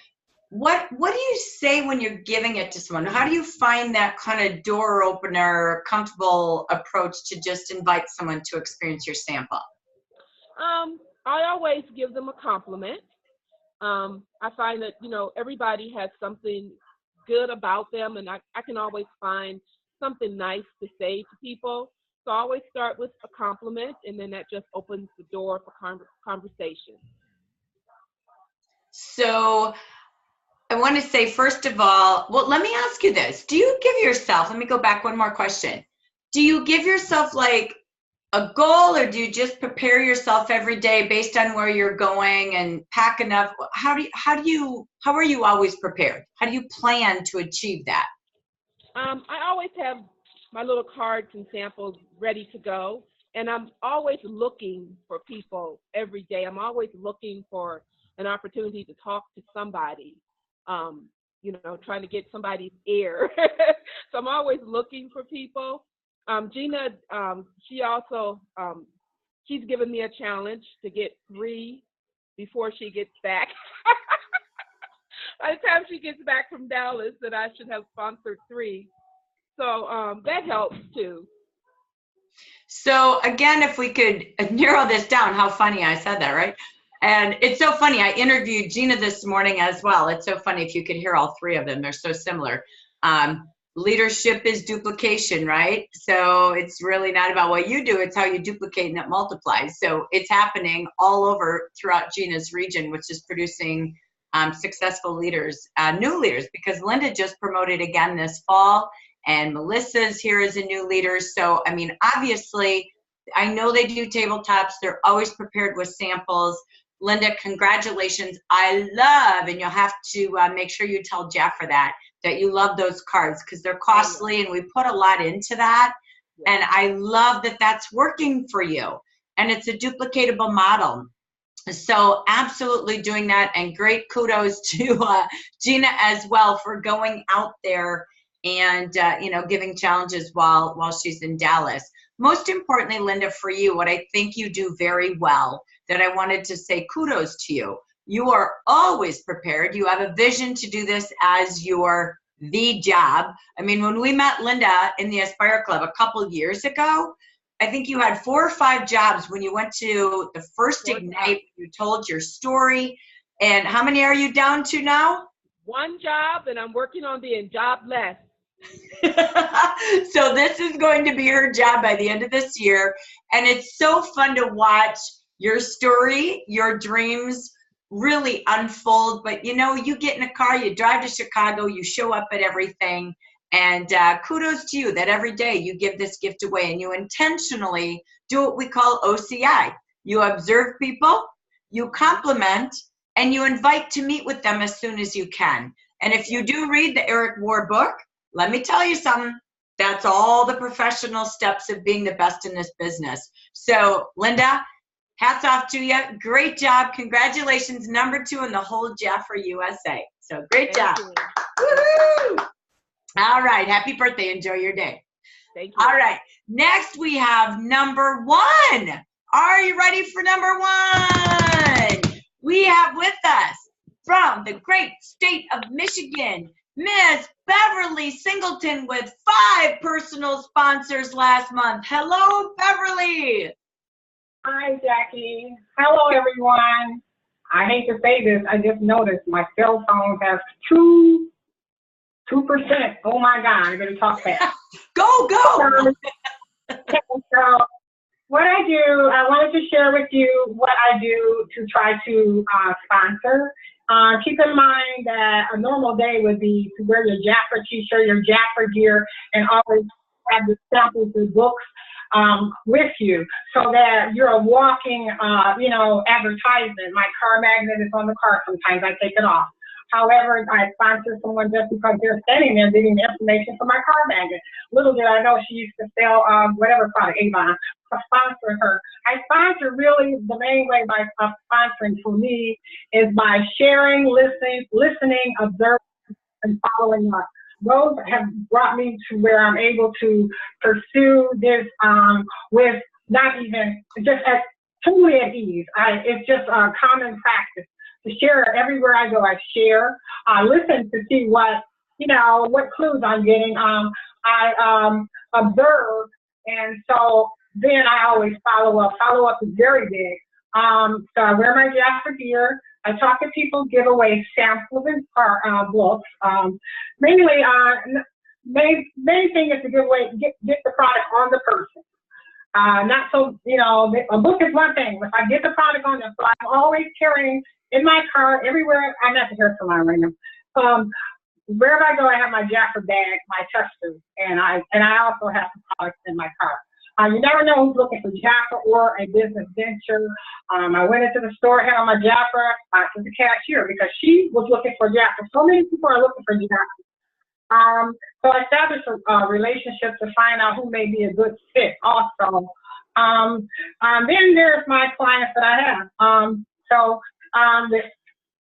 What do you say when you're giving it to someone? How do you find that kind of door opener, comfortable approach to just invite someone to experience your sample? I always give them a compliment. I find that, everybody has something good about them, and I can always find something nice to say to people. So I always start with a compliment, and then that just opens the door for conversation. So I want to say, first of all, well, let me ask you this. Do you give yourself, let me go back one more question. Do you give yourself like a goal, or do you just prepare yourself every day based on where you're going and pack enough? How are you always prepared? How do you plan to achieve that? I always have my little cards and samples ready to go, and I'm always looking for people every day. I'm always looking for an opportunity to talk to somebody, trying to get somebody's ear. So I'm always looking for people. Gina, she also, she's given me a challenge to get 3 before she gets back. By the time she gets back from Dallas, that I should have sponsored 3. So that helps too. So again, if we could narrow this down, how funny I said that, right? And it's so funny. I interviewed Gina this morning as well. It's so funny if you could hear all 3 of them. They're so similar. Leadership is duplication, right? So it's really not about what you do, it's how you duplicate and it multiplies. So it's happening all over throughout Gina's region, which is producing successful leaders, new leaders, because Linda just promoted again this fall, and Melissa's here as a new leader. So, I mean, obviously, I know they do tabletops. They're always prepared with samples. Linda, congratulations. I love, and you'll have to make sure you tell Jafra that you love those cards, because they're costly and we put a lot into that. And I love that that's working for you. And it's a duplicatable model. So absolutely doing that, and great kudos to Gina as well for going out there and giving challenges while she's in Dallas. Most importantly, Linda, for you, what I think you do very well, that I wanted to say kudos to you. You are always prepared. You have a vision to do this as the job. I mean, when we met Linda in the Aspire Club a couple years ago, I think you had 4 or 5 jobs when you went to the first Ignite. You told your story. And how many are you down to now? 1 job, and I'm working on being jobless. So this is going to be her job by the end of this year. And it's so fun to watch your story, your dreams really unfold. But you get in a car, you drive to Chicago, you show up at everything. And kudos to you that every day you give this gift away, and you intentionally do what we call OCI. You observe people, you compliment, and you invite to meet with them as soon as you can. And if you do read the Eric Ward book, let me tell you something, that's all the professional steps of being the best in this business. So Linda, hats off to you. Great job. Congratulations. Number 2 in the whole Jafra USA. So great job. Woohoo! All right. Happy birthday. Enjoy your day. Thank you. All right. Next, we have number 1. Are you ready for number one? We have with us from the great state of Michigan, Miss Beverly Singleton with 5 personal sponsors last month. Hello, Beverly. Hi, Jackie. Hello, everyone. I hate to say this. I just noticed my cell phone has 2%. Oh my God, I'm going to talk fast. Go. So what I do, I wanted to share with you what I do to try to sponsor. Keep in mind that a normal day would be to wear your Jafra t-shirt, your Jafra gear, and always have the samples of books with you, so that you're a walking, advertisement. My car magnet is on the car. Sometimes I take it off. However, I sponsor someone just because they're standing there getting the information for my car magnet. Little did I know she used to sell whatever product, Avon. I sponsor her. I sponsor really the main way by sponsoring for me is by sharing, listening, observing, and following up. Those have brought me to where I'm able to pursue this with not even just totally at ease. It's just a common practice to share everywhere I go. I share, I listen to see what clues I'm getting. I observe, and so then I always follow up. Follow up is very big. So I wear my Jafra gear. I talk to people, give away samples and books. Mainly, main thing is to give away, get the product on the person. Not so, a book is one thing. If I get the product on them, so I'm always carrying in my car everywhere. I'm at the hair salon right now. Wherever I go, I have my Jafra bag, my testers, and I also have the products in my car. You never know who's looking for Jafra or a business venture. I went into the store, had on my Jafra to the cashier because she was looking for Jafra. So many people are looking for Jafra. So I established a relationship to find out who may be a good fit also. Then there's my clients that I have.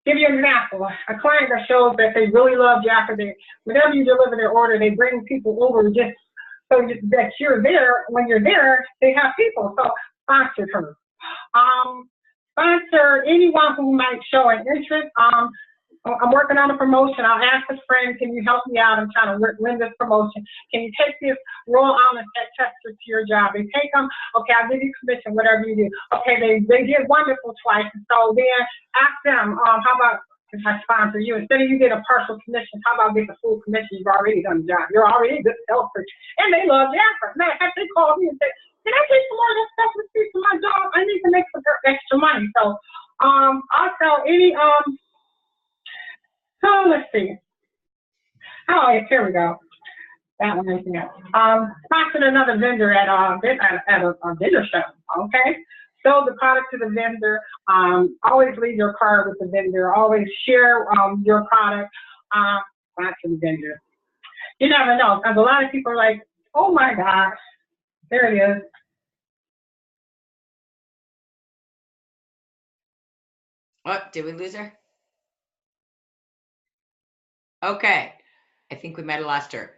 Give you an example, a client that shows that they really love Jafra, whenever you deliver their order, they bring people over just so that you're there. When you're there, they have people. So sponsor her. Sponsor anyone who might show an interest. I'm working on a promotion. I'll ask a friend, can you help me out? I'm trying to win this promotion. Can you take this Royal Almond tester to your job? They take them, okay, I'll give you commission, whatever you do. Okay, they did wonderful twice. So then ask them, how about if I sponsor you? Instead of you get a partial commission, how about get the full commission? You've already done the job. You're already a good salesperson. And they love Jafra. Matter of fact, they call me and say, can I take some more of this stuff to speak to my job? I need to make some extra money. So I'll sell any so let's see. Oh, here we go. That one is there. Sponsored another vendor at a vendor show. Okay. Sell the product to the vendor. Always leave your card with the vendor. Always share your product. Sponsor the vendor. You never know, because a lot of people are like, oh my gosh, there it is. What? Did we lose her? Okay, I think we might have lost her.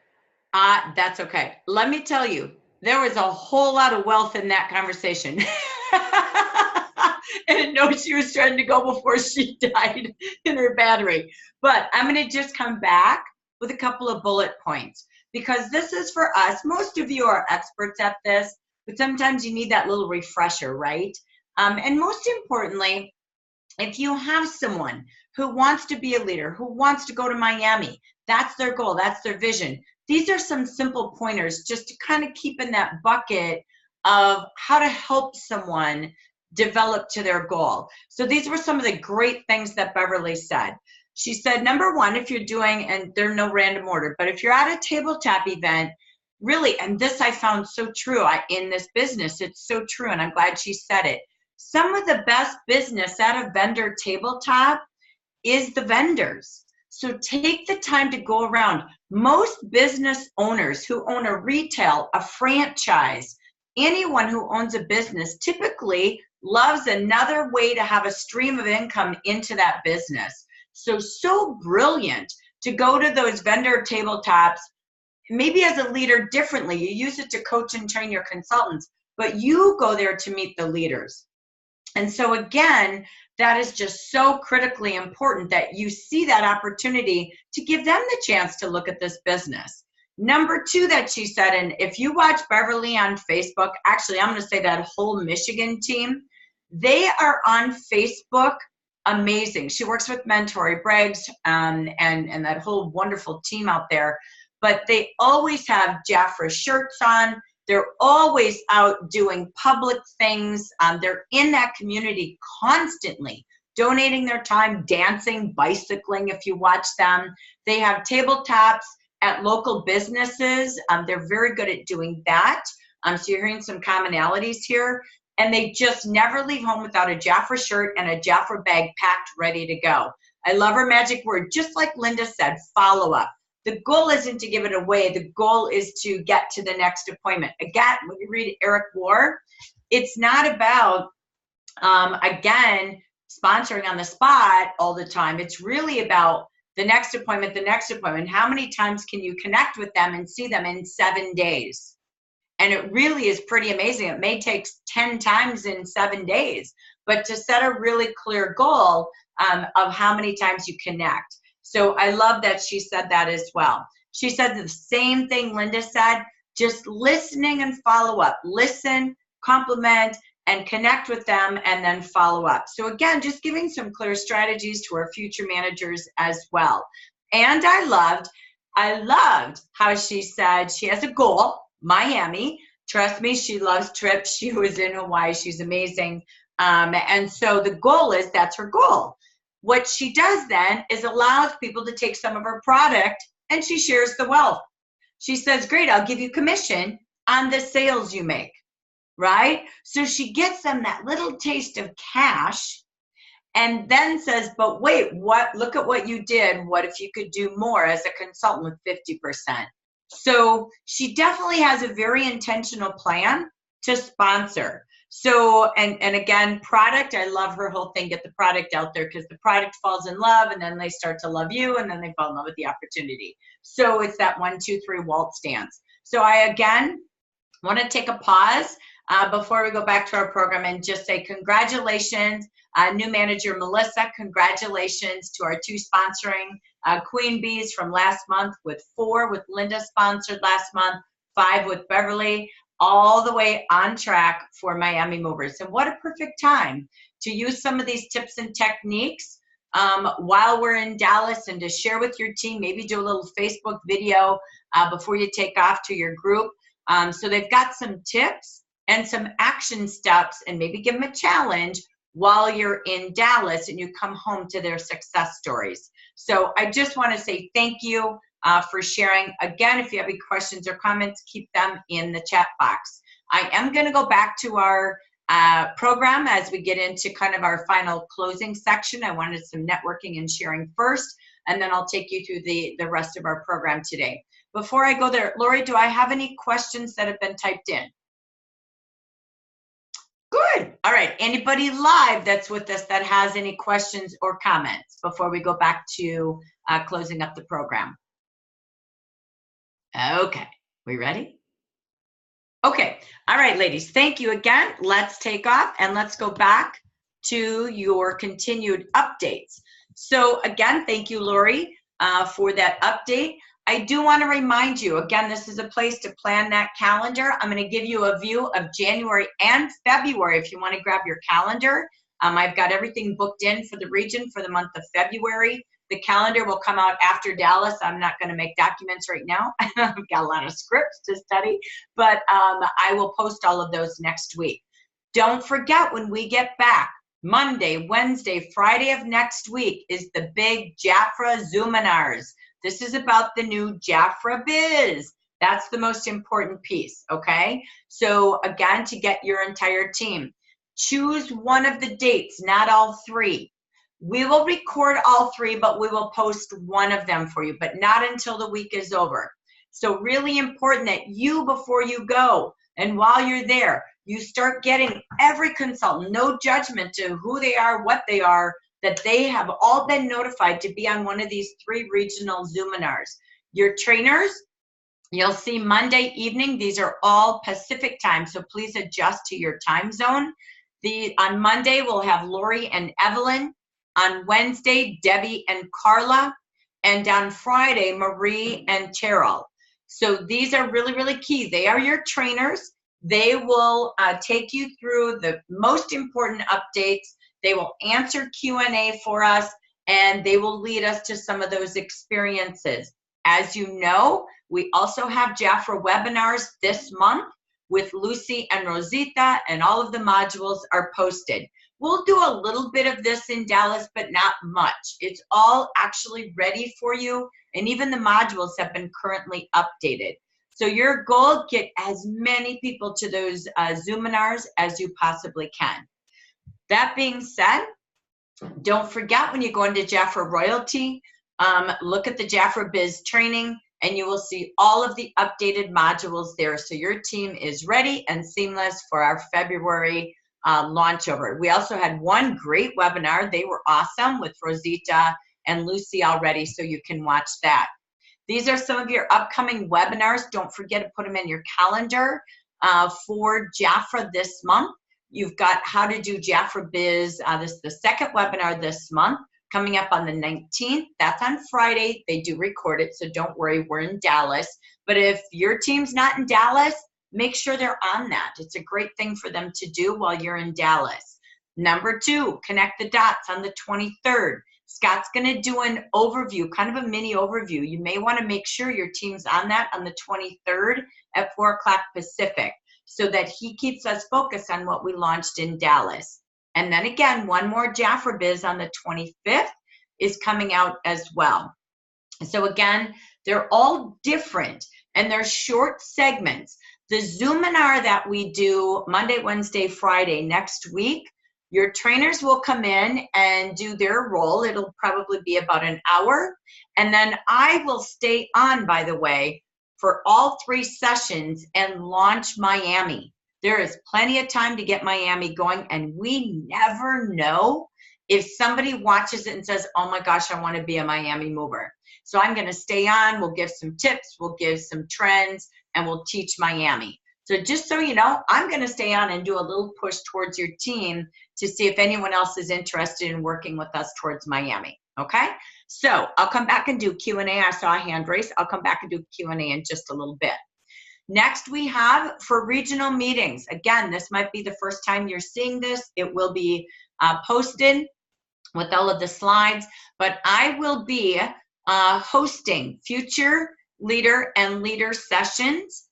That's okay. Let me tell you, there was a whole lot of wealth in that conversation. I didn't know she was trying to go before she died in her battery. But I'm going to just come back with a couple of bullet points because this is for us. Most of you are experts at this, but sometimes you need that little refresher, right? And most importantly, if you have someone who wants to be a leader, who wants to go to Miami, that's their goal, that's their vision. These are some simple pointers just to kind of keep in that bucket of how to help someone develop to their goal. So these were some of the great things that Beverly said. She said, number one, if you're doing, and there's no random order, but if you're at a tabletop event, really, and this I found so true in this business, it's so true, and I'm glad she said it. Some of the best business at a vendor tabletop is the vendors. So take the time to go around. Most business owners who own a retail, a franchise, anyone who owns a business typically loves another way to have a stream of income into that business. So brilliant to go to those vendor tabletops, maybe as a leader differently. You use it to coach and train your consultants, but you go there to meet the leaders. And so again, that is just so critically important that you see that opportunity to give them the chance to look at this business. Number 2 that she said, and if you watch Beverly on Facebook, actually, I'm going to say that whole Michigan team, they are on Facebook. Amazing. She works with Mentory Briggs and that whole wonderful team out there. But they always have Jafra shirts on. They're always out doing public things. They're in that community constantly, donating their time, dancing, bicycling if you watch them. They have tabletops at local businesses. They're very good at doing that. So you're hearing some commonalities here. And they just never leave home without a Jafra shirt and a Jafra bag packed, ready to go. I love her magic word, just like Linda said, follow up. The goal isn't to give it away. The goal is to get to the next appointment. Again, when you read Eric War, it's not about, again, sponsoring on the spot all the time. It's really about the next appointment, the next appointment. How many times can you connect with them and see them in 7 days? And it really is pretty amazing. It may take 10 times in 7 days, but to set a really clear goal of how many times you connect. So I love that she said that as well. She said the same thing Linda said, just listening and follow up. Listen, compliment, and connect with them, and then follow up. So again, just giving some clear strategies to our future managers as well. And I loved how she said she has a goal, Miami. Trust me, she loves trips. She was in Hawaii. She's amazing. And so the goal is, that's her goal. What she does then is allows people to take some of her product and she shares the wealth. She says, great, I'll give you commission on the sales you make, right? So she gets them that little taste of cash and then says, but wait, look at what you did. What if you could do more as a consultant with 50%? So she definitely has a very intentional plan to sponsor. So, and again, product, I love her whole thing, get the product out there, because the product falls in love and then they start to love you and then they fall in love with the opportunity. So it's that 1, 2, 3 waltz dance. So I, again, want to take a pause before we go back to our program and just say congratulations, new manager Melissa, congratulations to our 2 sponsoring Queen Bees from last month, with 4 with Linda sponsored last month, 5 with Beverly, all the way on track for Miami Movers. And what a perfect time to use some of these tips and techniques while we're in Dallas, and to share with your team, maybe do a little Facebook video before you take off to your group. So they've got some tips and some action steps, and maybe give them a challenge while you're in Dallas and you come home to their success stories. So I just want to say thank you for sharing. Again, if you have any questions or comments, keep them in the chat box. I am going to go back to our program as we get into kind of our final closing section. I wanted some networking and sharing first, and then I'll take you through the rest of our program today. Before I go there, Lori, do I have any questions that have been typed in? Good. All right. Anybody live that's with us that has any questions or comments before we go back to closing up the program? Okay. We ready? Okay. All right, ladies. Thank you again. Let's take off and let's go back to your continued updates. So again, thank you, Lori, for that update. I do want to remind you, again, this is a place to plan that calendar. I'm going to give you a view of January and February if you want to grab your calendar. I've got everything booked in for the region for the month of February. The calendar will come out after Dallas. I'm not going to make documents right now. I've got a lot of scripts to study, but I will post all of those next week. Don't forget, when we get back, Monday, Wednesday, Friday of next week is the big Jafra Zoominars. This is about the new Jafra Biz. That's the most important piece, okay? So again, to get your entire team, choose one of the dates, not all 3. We will record all 3, but we will post one of them for you, but not until the week is over. So really important that you, before you go, and while you're there, you start getting every consultant, no judgment to who they are, what they are, that they have all been notified to be on one of these 3 regional Zoominars. Your trainers, You'll see Monday evening, these are all Pacific time, so please adjust to your time zone. On Monday, we'll have Lori and Evelyn. On Wednesday, Debbie and Carla. And on Friday, Marie and Cheryl. So these are really, really key. They are your trainers. They will take you through the most important updates. They will answer Q&A for us, and they will lead us to some of those experiences. As you know, we also have Jafra webinars this month with Lucy and Rosita, and all of the modules are posted. We'll do a little bit of this in Dallas, but not much. It's all actually ready for you, and even the modules have been currently updated. So your goal, get as many people to those Zoominars as you possibly can. That being said, don't forget when you go into Jafra Royalty, look at the Jafra Biz training, and you will see all of the updated modules there. So your team is ready and seamless for our February launch over. We also had one great webinar. They were awesome with Rosita and Lucy already, so you can watch that. These are some of your upcoming webinars. Don't forget to put them in your calendar for Jafra this month. You've got How to Do Jafra Biz. This is the second webinar this month, coming up on the 19th. That's on Friday. They do record it, so don't worry, we're in Dallas. But if your team's not in Dallas, make sure they're on that. It's a great thing for them to do while you're in Dallas. Number 2, Connect the Dots on the 23rd. Scott's gonna do an overview, kind of a mini overview. You may wanna make sure your team's on that on the 23rd at 4 o'clock Pacific, so that he keeps us focused on what we launched in Dallas. And then again, one more Jafra Biz on the 25th is coming out as well. So again, they're all different, and they're short segments. The Zoominar that we do Monday, Wednesday, Friday next week, your trainers will come in and do their role. It'll probably be about an hour. And then I will stay on, by the way, for all 3 sessions and launch Miami. There is plenty of time to get Miami going, and we never know if somebody watches it and says, oh my gosh, I want to be a Miami mover. So I'm going to stay on. We'll give some tips, we'll give some trends, and we'll teach Miami. So just so you know, I'm going to stay on and do a little push towards your team to see if anyone else is interested in working with us towards Miami. Okay? So I'll come back and do Q&A. I saw a hand raise. I'll come back and do Q&A in just a little bit. Next, we have for regional meetings. Again, this might be the first time you're seeing this. It will be posted with all of the slides, but I will be hosting future leader and leader sessions.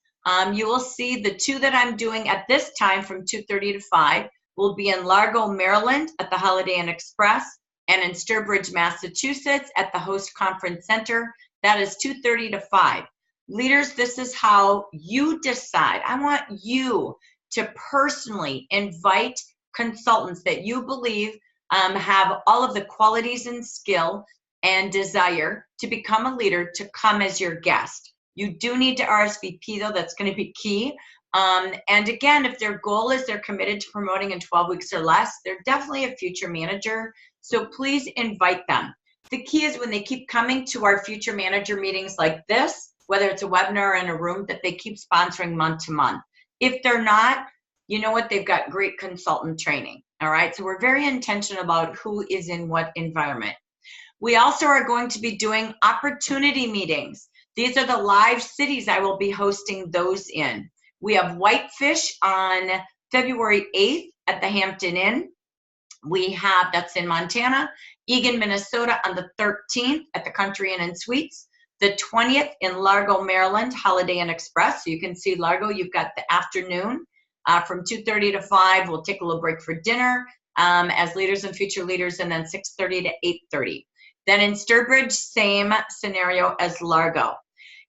You will see the 2 that I'm doing at this time from 2:30 to 5 will be in Largo, Maryland at the Holiday Inn Express, and in Sturbridge, Massachusetts at the Host Conference Center. That is 2:30 to 5. Leaders, this is how you decide. I want you to personally invite consultants that you believe have all of the qualities and skill and desire to become a leader to come as your guest. You do need to RSVP though, that's going to be key. And again, if their goal is they're committed to promoting in 12 weeks or less, they're definitely a future manager. So please invite them. The key is when they keep coming to our future manager meetings like this, whether it's a webinar or in a room, that they keep sponsoring month to month. If they're not, you know what, they've got great consultant training. All right, so we're very intentional about who is in what environment. We also are going to be doing opportunity meetings. These are the live cities I will be hosting those in. We have Whitefish on February 8th at the Hampton Inn. We have, that's in Montana, Eagan, Minnesota on the 13th at the Country Inn and Suites. The 20th in Largo, Maryland, Holiday Inn Express. So you can see Largo, you've got the afternoon from 2:30 to 5. We'll take a little break for dinner as leaders and future leaders, and then 6:30 to 8:30. Then in Sturbridge, same scenario as Largo.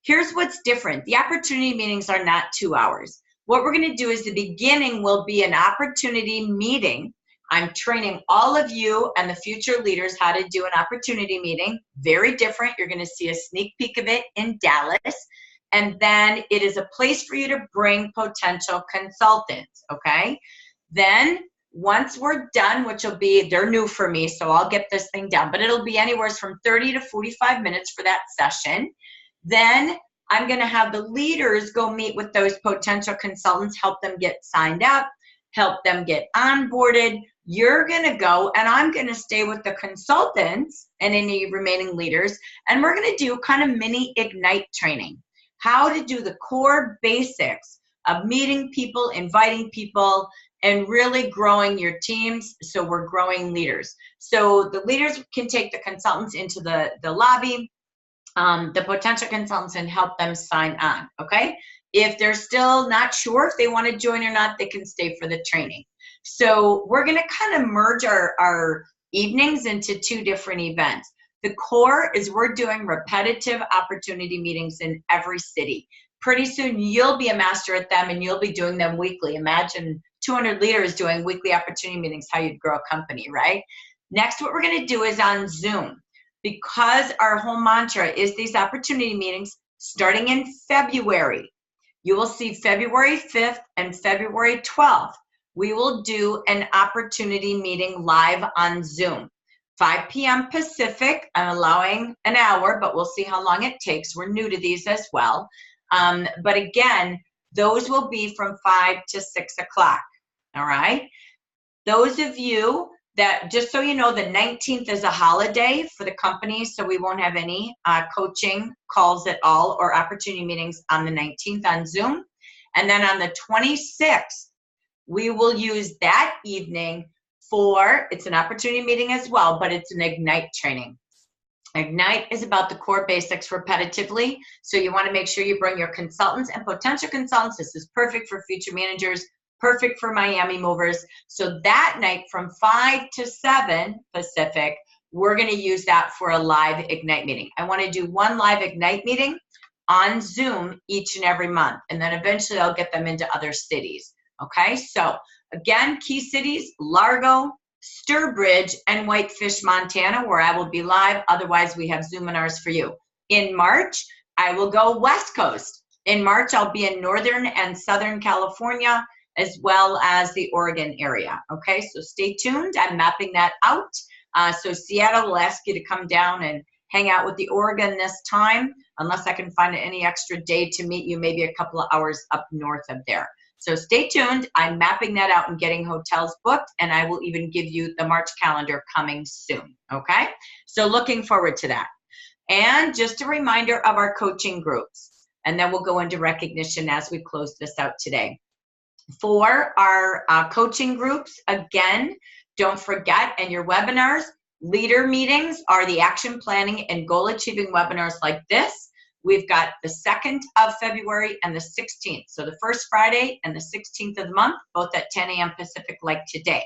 Here's what's different. The opportunity meetings are not 2 hours. What we're going to do is the beginning will be an opportunity meeting. I'm training all of you and the future leaders how to do an opportunity meeting. Very different. You're going to see a sneak peek of it in Dallas. And then it is a place for you to bring potential consultants, okay? Then once we're done, which will be, they're new for me, so I'll get this thing down, but it'll be anywhere from 30 to 45 minutes for that session. Then I'm going to have the leaders go meet with those potential consultants, help them get signed up, help them get onboarded. You're going to go, and I'm going to stay with the consultants and any remaining leaders, and we're going to do kind of mini Ignite training. How to do the core basics of meeting people, inviting people, and really growing your teams, so we're growing leaders. So the leaders can take the consultants into the lobby, the potential consultants, and help them sign on, okay? If they're still not sure if they want to join or not, they can stay for the training. So we're going to kind of merge our evenings into 2 different events. The core is we're doing repetitive opportunity meetings in every city. Pretty soon you'll be a master at them, and you'll be doing them weekly. Imagine 200 leaders doing weekly opportunity meetings, how you'd grow a company, right? Next, what we're going to do is on Zoom. Because our whole mantra is these opportunity meetings starting in February. You will see February 5th and February 12th. We will do an opportunity meeting live on Zoom. 5 p.m. Pacific. I'm allowing an hour, but we'll see how long it takes. We're new to these as well. But again, those will be from 5 to 6 o'clock. All right. Those of you that, just so you know, the 19th is a holiday for the company, so we won't have any coaching calls at all or opportunity meetings on the 19th on Zoom. And then on the 26th, we will use that evening for, it's an opportunity meeting as well, but it's an Ignite training. Ignite is about the core basics repetitively, so you want to make sure you bring your consultants and potential consultants. This is perfect for future managers, perfect for Miami movers. So that night from 5 to 7 Pacific, we're going to use that for a live Ignite meeting. I want to do 1 live Ignite meeting on Zoom each and every month, and then eventually I'll get them into other cities. Okay, so again, key cities: Largo, Sturbridge, and Whitefish, Montana, where I will be live. Otherwise, we have Zoominars for you. In March, I will go West Coast. In March, I'll be in Northern and Southern California, as well as the Oregon area. Okay, so stay tuned. I'm mapping that out. So Seattle will ask you to come down and hang out with the Oregon this time, unless I can find any extra day to meet you, maybe a couple of hours up north of there. So stay tuned. I'm mapping that out and getting hotels booked, and I will even give you the March calendar coming soon, okay? So looking forward to that. And just a reminder of our coaching groups, and then we'll go into recognition as we close this out today. For our coaching groups, again, don't forget, and your webinars, leader meetings are the action planning and goal achieving webinars like this. We've got the 2nd of February and the 16th. So the first Friday and the 16th of the month, both at 10 a.m. Pacific like today.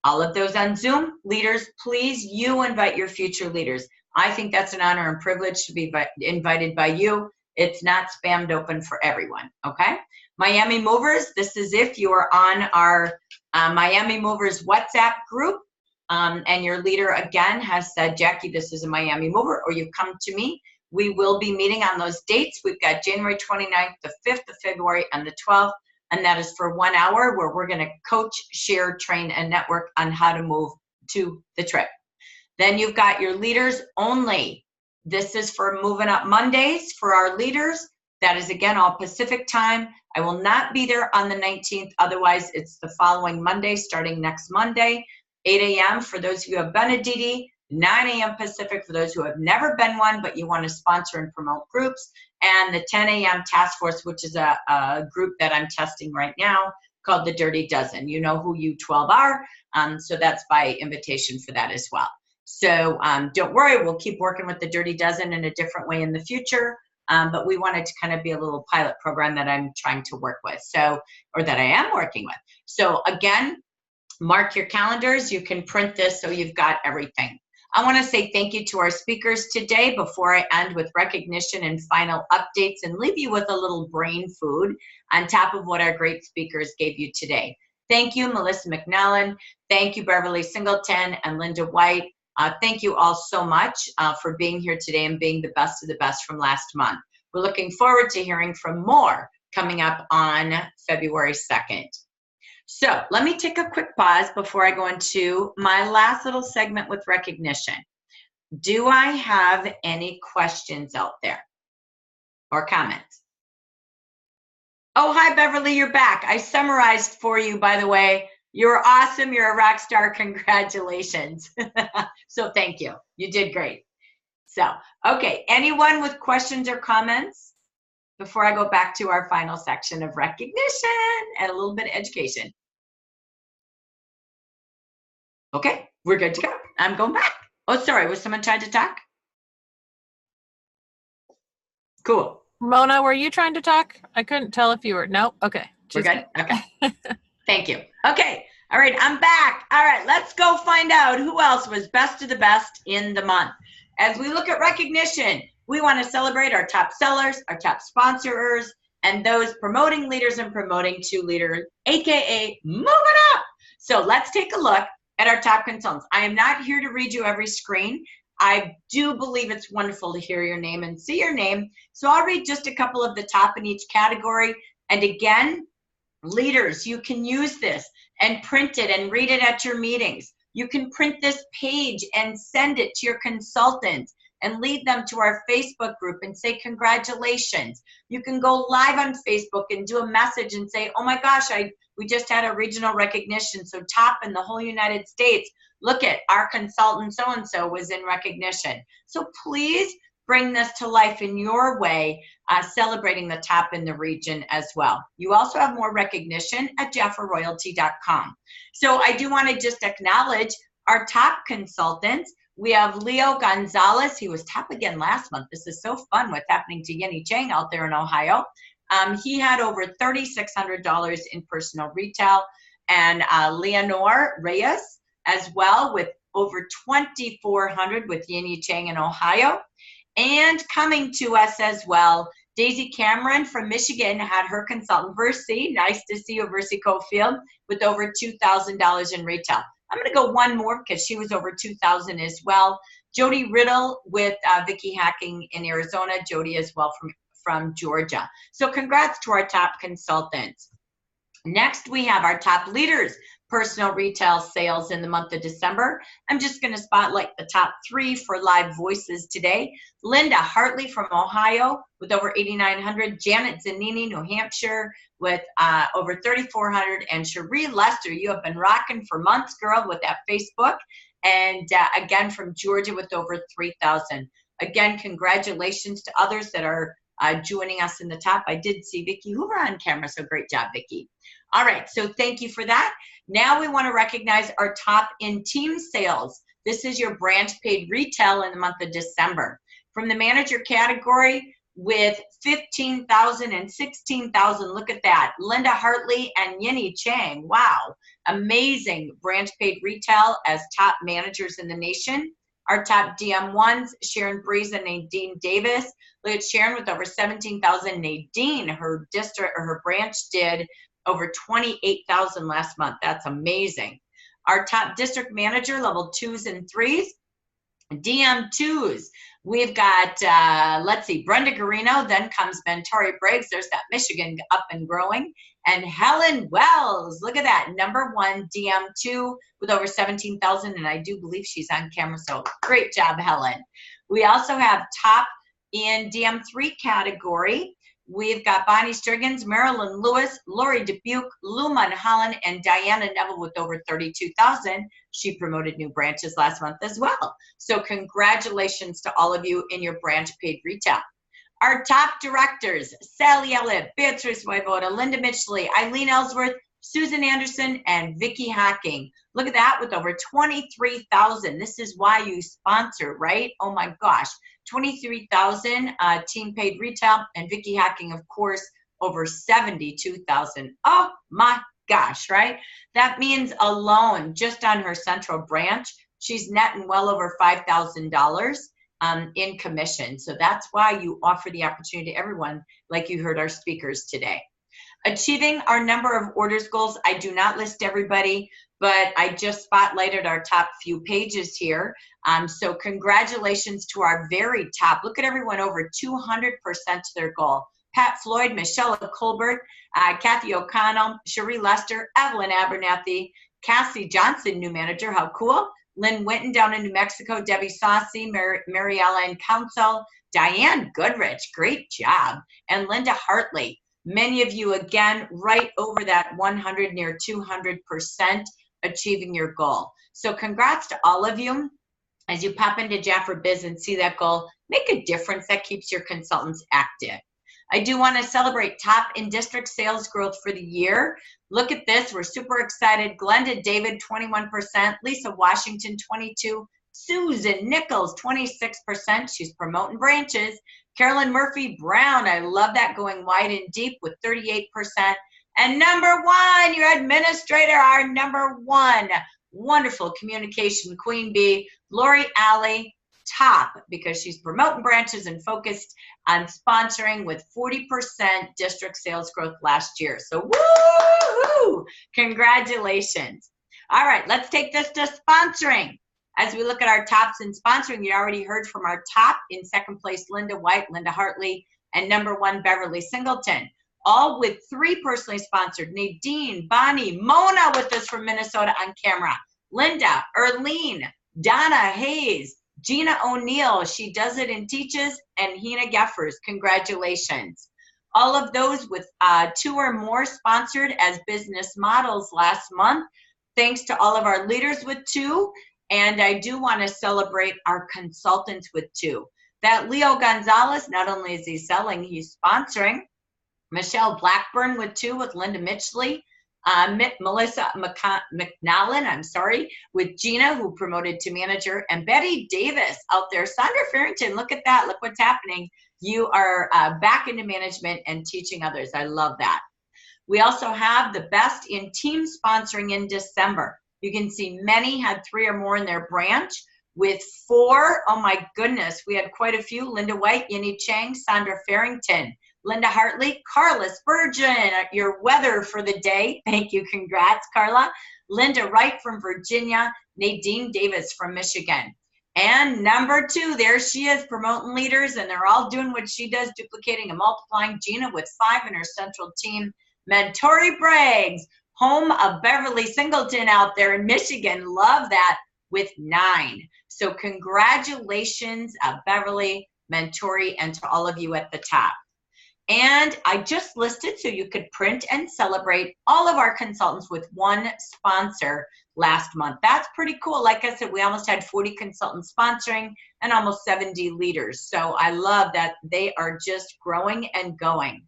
All of those on Zoom. Leaders, please, you invite your future leaders. I think that's an honor and privilege to be invited by you. It's not spammed open for everyone, okay? Miami Movers, this is if you are on our Miami Movers WhatsApp group, and your leader again has said, Jackie, this is a Miami Mover, or you've come to me. We will be meeting on those dates. We've got January 29th, the 5th of February, and the 12th, and that is for 1 hour where we're gonna coach, share, train, and network on how to move to the trip. Then you've got your leaders only. This is for Moving Up Mondays for our leaders. That is, again, all Pacific time. I will not be there on the 19th. Otherwise, it's the following Monday, starting next Monday, 8 a.m. for those of you who have been a DD, 9 a.m. Pacific for those who have never been one, but you want to sponsor and promote groups, and the 10 a.m. task force, which is a group that I'm testing right now called the Dirty Dozen. You know who you 12 are, so that's by invitation for that as well. So don't worry, we'll keep working with the Dirty Dozen in a different way in the future, but we wanted to kind of be a little pilot program that I'm trying to work with, or that I am working with. So again, mark your calendars. You can print this so you've got everything. I want to say thank you to our speakers today before I end with recognition and final updates and leave you with a little brain food on top of what our great speakers gave you today. Thank you, Melissa McNallen. Thank you, Beverly Singleton and Linda White. Thank you all so much for being here today and being the best of the best from last month. We're looking forward to hearing from more coming up on February 2nd. So let me take a quick pause before I go into my last little segment with recognition. Do I have any questions out there? or comments? Oh, hi, Beverly, you're back. I summarized for you, by the way. You're awesome. You're a rock star. Congratulations. So thank you. You did great. So, okay, anyone with questions or comments before I go back to our final section of recognition and a little bit of education? Okay, we're good to go. I'm going back. Oh, sorry, was someone trying to talk? Cool. Mona, were you trying to talk? I couldn't tell if you were. No? Okay. We're good? Okay. Thank you. Okay. All right, I'm back. All right, let's go find out who else was best of the best in the month. As we look at recognition, we want to celebrate our top sellers, our top sponsors, and those promoting leaders and promoting to leaders, AKA moving up. So let's take a look at our top consultants. I am not here to read you every screen. I do believe it's wonderful to hear your name and see your name. So I'll read just a couple of the top in each category. And again, leaders, you can use this and print it and read it at your meetings. You can print this page and send it to your consultants and lead them to our Facebook group and say congratulations. You can go live on Facebook and do a message and say, oh my gosh, we just had a regional recognition, so top in the whole United States. Look at our consultant so-and-so was in recognition. So please bring this to life in your way, celebrating the top in the region as well. You also have more recognition at jafferroyalty.com. So I do want to just acknowledge our top consultants. We have Leo Gonzalez. He was top again last month. This is so fun what's happening to Yenny Chang out there in Ohio. He had over $3,600 in personal retail. And Leonore Reyes as well with over $2,400 with Yenny Chang in Ohio. And coming to us as well, Daisy Cameron from Michigan had her consultant, Versi. Nice to see you, Versi Cofield, with over $2,000 in retail. I'm going to go one more because she was over $2,000 as well. Jody Riddle with Vicky Hacking in Arizona. Jody as well from Georgia. So congrats to our top consultants. Next, we have our top leaders, personal retail sales in the month of December. I'm just going to spotlight the top 3 for live voices today. Linda Hartley from Ohio with over 8,900. Janet Zanini, New Hampshire with over 3,400. And Cherie Lester, you have been rocking for months, girl, with that Facebook. And again, from Georgia with over 3,000. Again, congratulations to others that are joining us in the top. I did see Vicki Hoover on camera, so great job, Vicki. All right, so thank you for that. Now we want to recognize our top in team sales. This is your branch paid retail in the month of December. From the manager category with 15,000 and 16,000, look at that. Linda Hartley and Yenny Chang, wow. Amazing branch paid retail as top managers in the nation. Our top DM1s, Sharon Breeze and Nadine Davis. Look at Sharon with over 17,000. Nadine, her district or her branch did over 28,000 last month. That's amazing. Our top district manager, level 2s and 3s. DM2s, we've got, let's see, Brenda Garino, then comes Mentori Briggs. There's that Michigan up and growing. And Helen Wells, look at that, #1 DM2 with over 17,000, and I do believe she's on camera, so great job, Helen. We also have top in DM3 category. We've got Bonnie Striggins, Marilyn Lewis, Lori Dubuque, Luma Holland, and Diana Neville with over 32,000. She promoted new branches last month as well. So congratulations to all of you in your branch paid retail. Our top directors, Sally Elliott, Beatrice Voivoda, Linda Mitchley, Eileen Ellsworth, Susan Anderson, and Vicky Hacking. Look at that with over 23,000. This is why you sponsor, right? Oh my gosh. 23,000 team paid retail, and Vicky Hacking, of course, over 72,000. Oh my gosh, right? That means alone, just on her central branch, she's netting well over $5,000 in commission. So that's why you offer the opportunity to everyone, like you heard our speakers today. Achieving our number of orders goals, I do not list everybody, but I just spotlighted our top few pages here. So congratulations to our very top. Look at everyone over 200% to their goal. Pat Floyd, Michelle Colbert, Kathy O'Connell, Cherie Lester, Evelyn Abernathy, Cassie Johnson, new manager, how cool. Lynn Winton down in New Mexico, Debbie Saucy, Mariella and Council, Diane Goodrich, great job. And Linda Hartley. Many of you, again, right over that 100, near 200% achieving your goal. So congrats to all of you. As you pop into Jafra Biz and see that goal, make a difference. That keeps your consultants active. I do want to celebrate top in district sales growth for the year. Look at this. We're super excited. Glenda David, 21%. Lisa Washington, 22%. Susan Nichols, 26%. She's promoting branches. Carolyn Murphy Brown, I love that, going wide and deep with 38%. And number one, your administrator, our number one, wonderful communication queen bee, Lori Alley, top, because she's promoting branches and focused on sponsoring with 40% district sales growth last year. So woo-hoo! Congratulations. All right, let's take this to sponsoring. As we look at our tops in sponsoring, you already heard from our top. In second place, Linda White, Linda Hartley, and number one, Beverly Singleton. All with 3 personally sponsored. Nadine, Bonnie, Mona with us from Minnesota on camera. Linda, Erlene, Donna Hayes, Gina O'Neill, she does it and teaches, and Hina Geffers, congratulations. All of those with 2 or more sponsored as business models last month. Thanks to all of our leaders with 2. And I do want to celebrate our consultants with 2. That Leo Gonzalez, not only is he selling, he's sponsoring. Michelle Blackburn with 2 with Linda Mitchley. Melissa McNallen, with Gina, who promoted to manager. And Betty Davis out there. Sandra Farrington, look at that. Look what's happening. You are back into management and teaching others. I love that. We also have the best in team sponsoring in December. You can see many had 3 or more in their branch. With 4, oh my goodness, we had quite a few. Linda White, Yinny Chang, Sandra Farrington, Linda Hartley, Carla Spurgeon, your weather for the day. Thank you, congrats, Carla. Linda Wright from Virginia, Nadine Davis from Michigan. And number 2, there she is, promoting leaders, and they're all doing what she does, duplicating and multiplying. Gina with 5 in her central team. Mentori Braggs, home of Beverly Singleton out there in Michigan. Love that, with 9. So congratulations, Beverly, Mentori, and to all of you at the top. And I just listed so you could print and celebrate all of our consultants with 1 sponsor last month. That's pretty cool. Like I said, we almost had 40 consultants sponsoring and almost 70 leaders. So I love that they are just growing and going.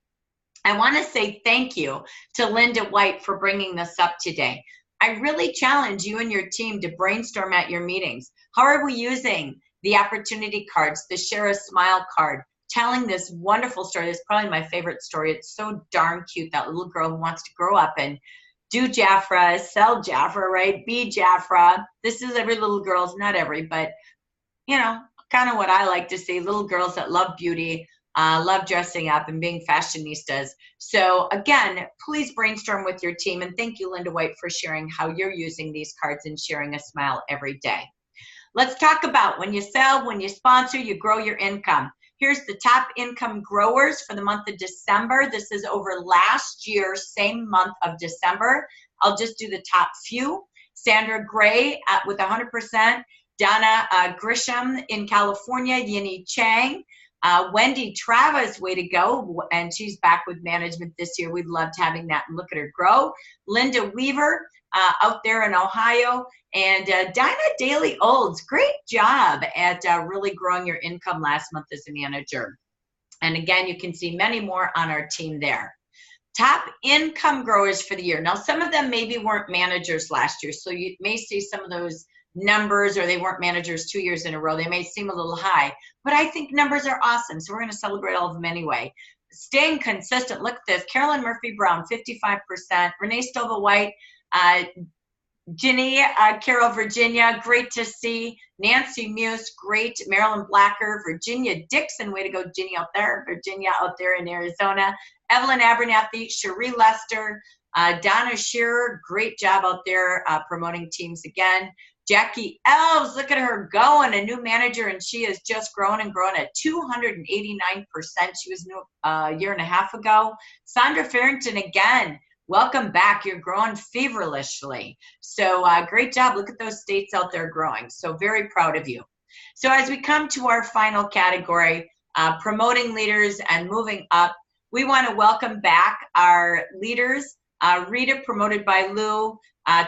I want to say thank you to Linda White for bringing this up today. I really challenge you and your team to brainstorm at your meetings. How are we using the opportunity cards, the Share a Smile card, telling this wonderful story? This is probably my favorite story. It's so darn cute, that little girl who wants to grow up and do Jafra, sell Jafra, right? Be Jafra. This is every little girl's, not every, but you know, kind of what I like to see, little girls that love beauty, love dressing up and being fashionistas. So again, please brainstorm with your team. And thank you, Linda White, for sharing how you're using these cards and sharing a smile every day. Let's talk about when you sell, when you sponsor, you grow your income. Here's the top income growers for the month of December. This is over last year, same month of December. I'll just do the top few. Sandra Gray with 100%. Donna Grisham in California. Yinny Chang. Wendy Travis, way to go. And she's back with management this year. We'd loved having that and look at her grow. Linda Weaver out there in Ohio. And Dinah Daly Olds, great job at really growing your income last month as a manager. And again, you can see many more on our team there. Top income growers for the year. Now, some of them maybe weren't managers last year, so you may see some of those numbers, or they weren't managers 2 years in a row. They may seem a little high, but I think numbers are awesome, so we're going to celebrate all of them anyway. Staying consistent, look at this. Carolyn Murphy Brown, 55%. Renee Stova White, Ginny Carroll, Virginia, great to see. Nancy Muse, great. Marilyn Blacker, Virginia Dixon, way to go, Ginny out there. Virginia out there in Arizona. Evelyn Abernathy, Cherie Lester, Donna Shearer, great job out there promoting teams again. Jackie Elves, look at her going, a new manager, and she has just grown and grown at 289%. She was new a year and a half ago. Sandra Farrington again. Welcome back. You're growing feverishly. So great job. Look at those states out there growing. So very proud of you. So as we come to our final category, promoting leaders and moving up. We want to welcome back our leaders. Rita, promoted by Lou.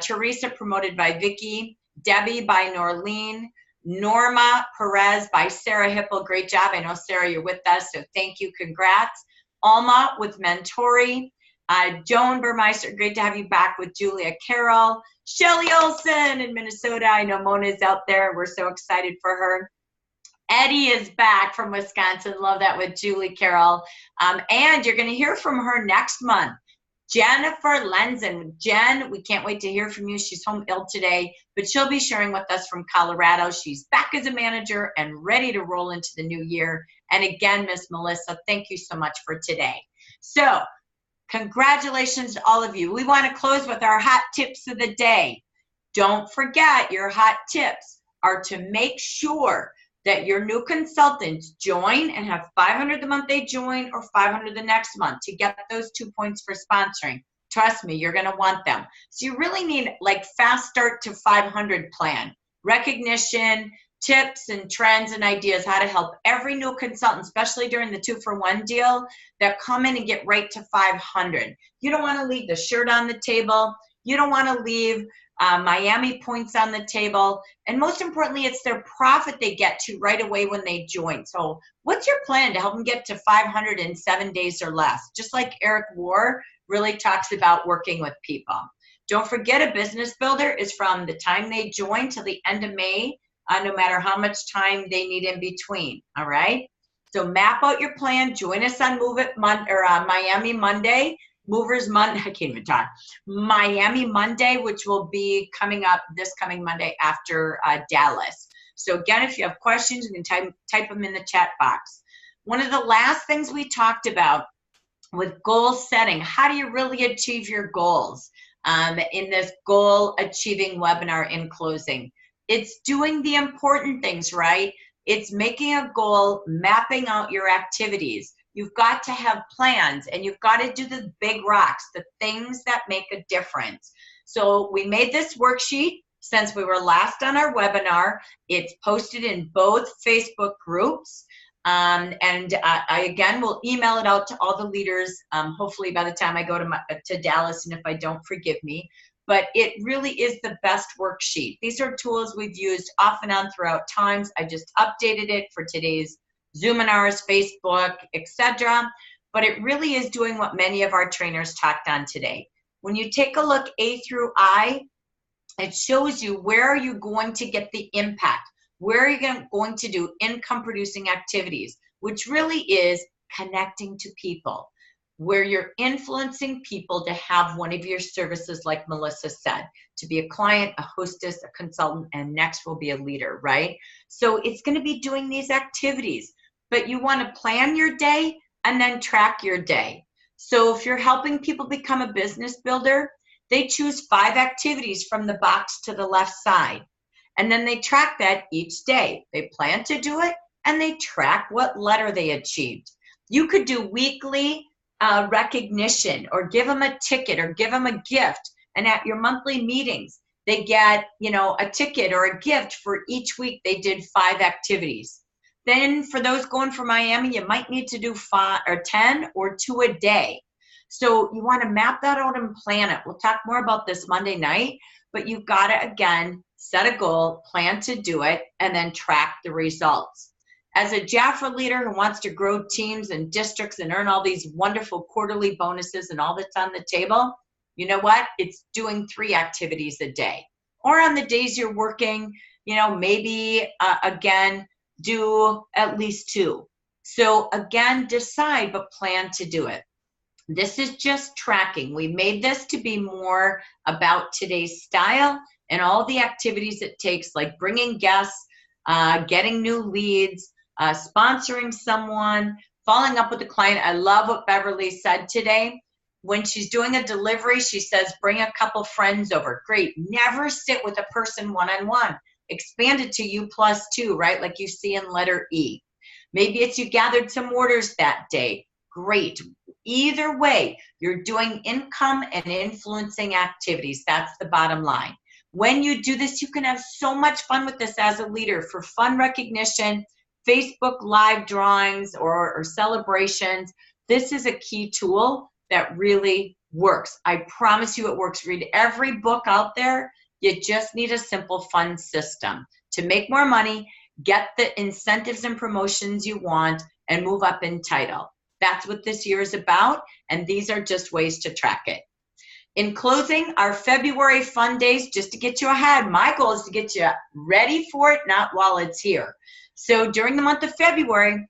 Teresa, promoted by Vicky. Debbie by Norlene. Norma Perez by Sarah Hipple. Great job. I know, Sarah, you're with us, so thank you. Congrats. Alma with Mentori. Joan Burmeister, great to have you back with Julia Carroll. Shelly Olson in Minnesota. I know Mona's out there. We're so excited for her. Eddie is back from Wisconsin. Love that with Julie Carroll. And you're going to hear from her next month. Jennifer Lenzen. Jen, we can't wait to hear from you. She's home ill today, but she'll be sharing with us from Colorado. She's back as a manager and ready to roll into the new year. And again, Miss Melissa, thank you so much for today. So, congratulations to all of you. We want to close with our hot tips of the day. Don't forget, your hot tips are to make sure that your new consultants join and have 500 the month they join or 500 the next month to get those 2 points for sponsoring. Trust me, you're going to want them. So you really need like fast start to 500 plan, recognition, tips and trends and ideas how to help every new consultant, especially during the 2-for-1 deal, that come in and get right to 500. You don't want to leave the shirt on the table. You don't want to leave Miami points on the table. And most importantly, it's their profit they get to right away when they join. So what's your plan to help them get to 500 in 7 days or less? Just like Eric Warr really talks about working with people. Don't forget, a business builder is from the time they join till the end of May, no matter how much time they need in between, all right? So map out your plan. Join us on Miami Monday. Movers Monday, I can't even talk. Miami Monday, which will be coming up this coming Monday after Dallas. So again, if you have questions, you can type them in the chat box. One of the last things we talked about with goal setting, how do you really achieve your goals in this goal achieving webinar in closing? It's doing the important things, right? It's making a goal, mapping out your activities. You've got to have plans, and you've got to do the big rocks, the things that make a difference. So we made this worksheet since we were last on our webinar. It's posted in both Facebook groups. I again will email it out to all the leaders, hopefully by the time I go to Dallas, and if I don't, forgive me. But it really is the best worksheet. These are tools we've used off and on throughout times. I just updated it for today's Zoominars, Facebook, etc. But it really is doing what many of our trainers talked on today. When you take a look A through I, it shows you where are you going to get the impact, where are you going to do income producing activities, which really is connecting to people, where you're influencing people to have one of your services, like Melissa said, to be a client, a hostess, a consultant, and next will be a leader, right? So it's going to be doing these activities, but you want to plan your day and then track your day. So if you're helping people become a business builder, they choose 5 activities from the box to the left side. And then they track that each day. They plan to do it and they track what letter they achieved. You could do weekly recognition, or give them a ticket, or give them a gift. And at your monthly meetings, they get, a ticket or a gift for each week they did 5 activities. Then for those going for Miami, you might need to do 5 or 10 or 2 a day. So you want to map that out and plan it. We'll talk more about this Monday night, but you've got to, again, set a goal, plan to do it, and then track the results. As a Jafra leader who wants to grow teams and districts and earn all these wonderful quarterly bonuses and all that's on the table, you know what? It's doing 3 activities a day. Or on the days you're working, maybe, again, do at least 2. So again, decide, but plan to do it. This is just tracking. We made this to be more about today's style and all the activities it takes, like bringing guests, getting new leads, sponsoring someone, following up with a client. I love what Beverly said today. When she's doing a delivery, she says, bring a couple friends over. Great. Never sit with a person one-on-one. Expand it to U+2, right? Like you see in letter E. Maybe it's you gathered some orders that day. Great. Either way, you're doing income and influencing activities. That's the bottom line. When you do this, you can have so much fun with this as a leader, for fun recognition, Facebook live drawings or celebrations. This is a key tool that really works. I promise you it works. Read every book out there. You just need a simple fund system to make more money, get the incentives and promotions you want, and move up in title. That's what this year is about, and these are just ways to track it. In closing, our February fun days, just to get you ahead, my goal is to get you ready for it, not while it's here. So during the month of February,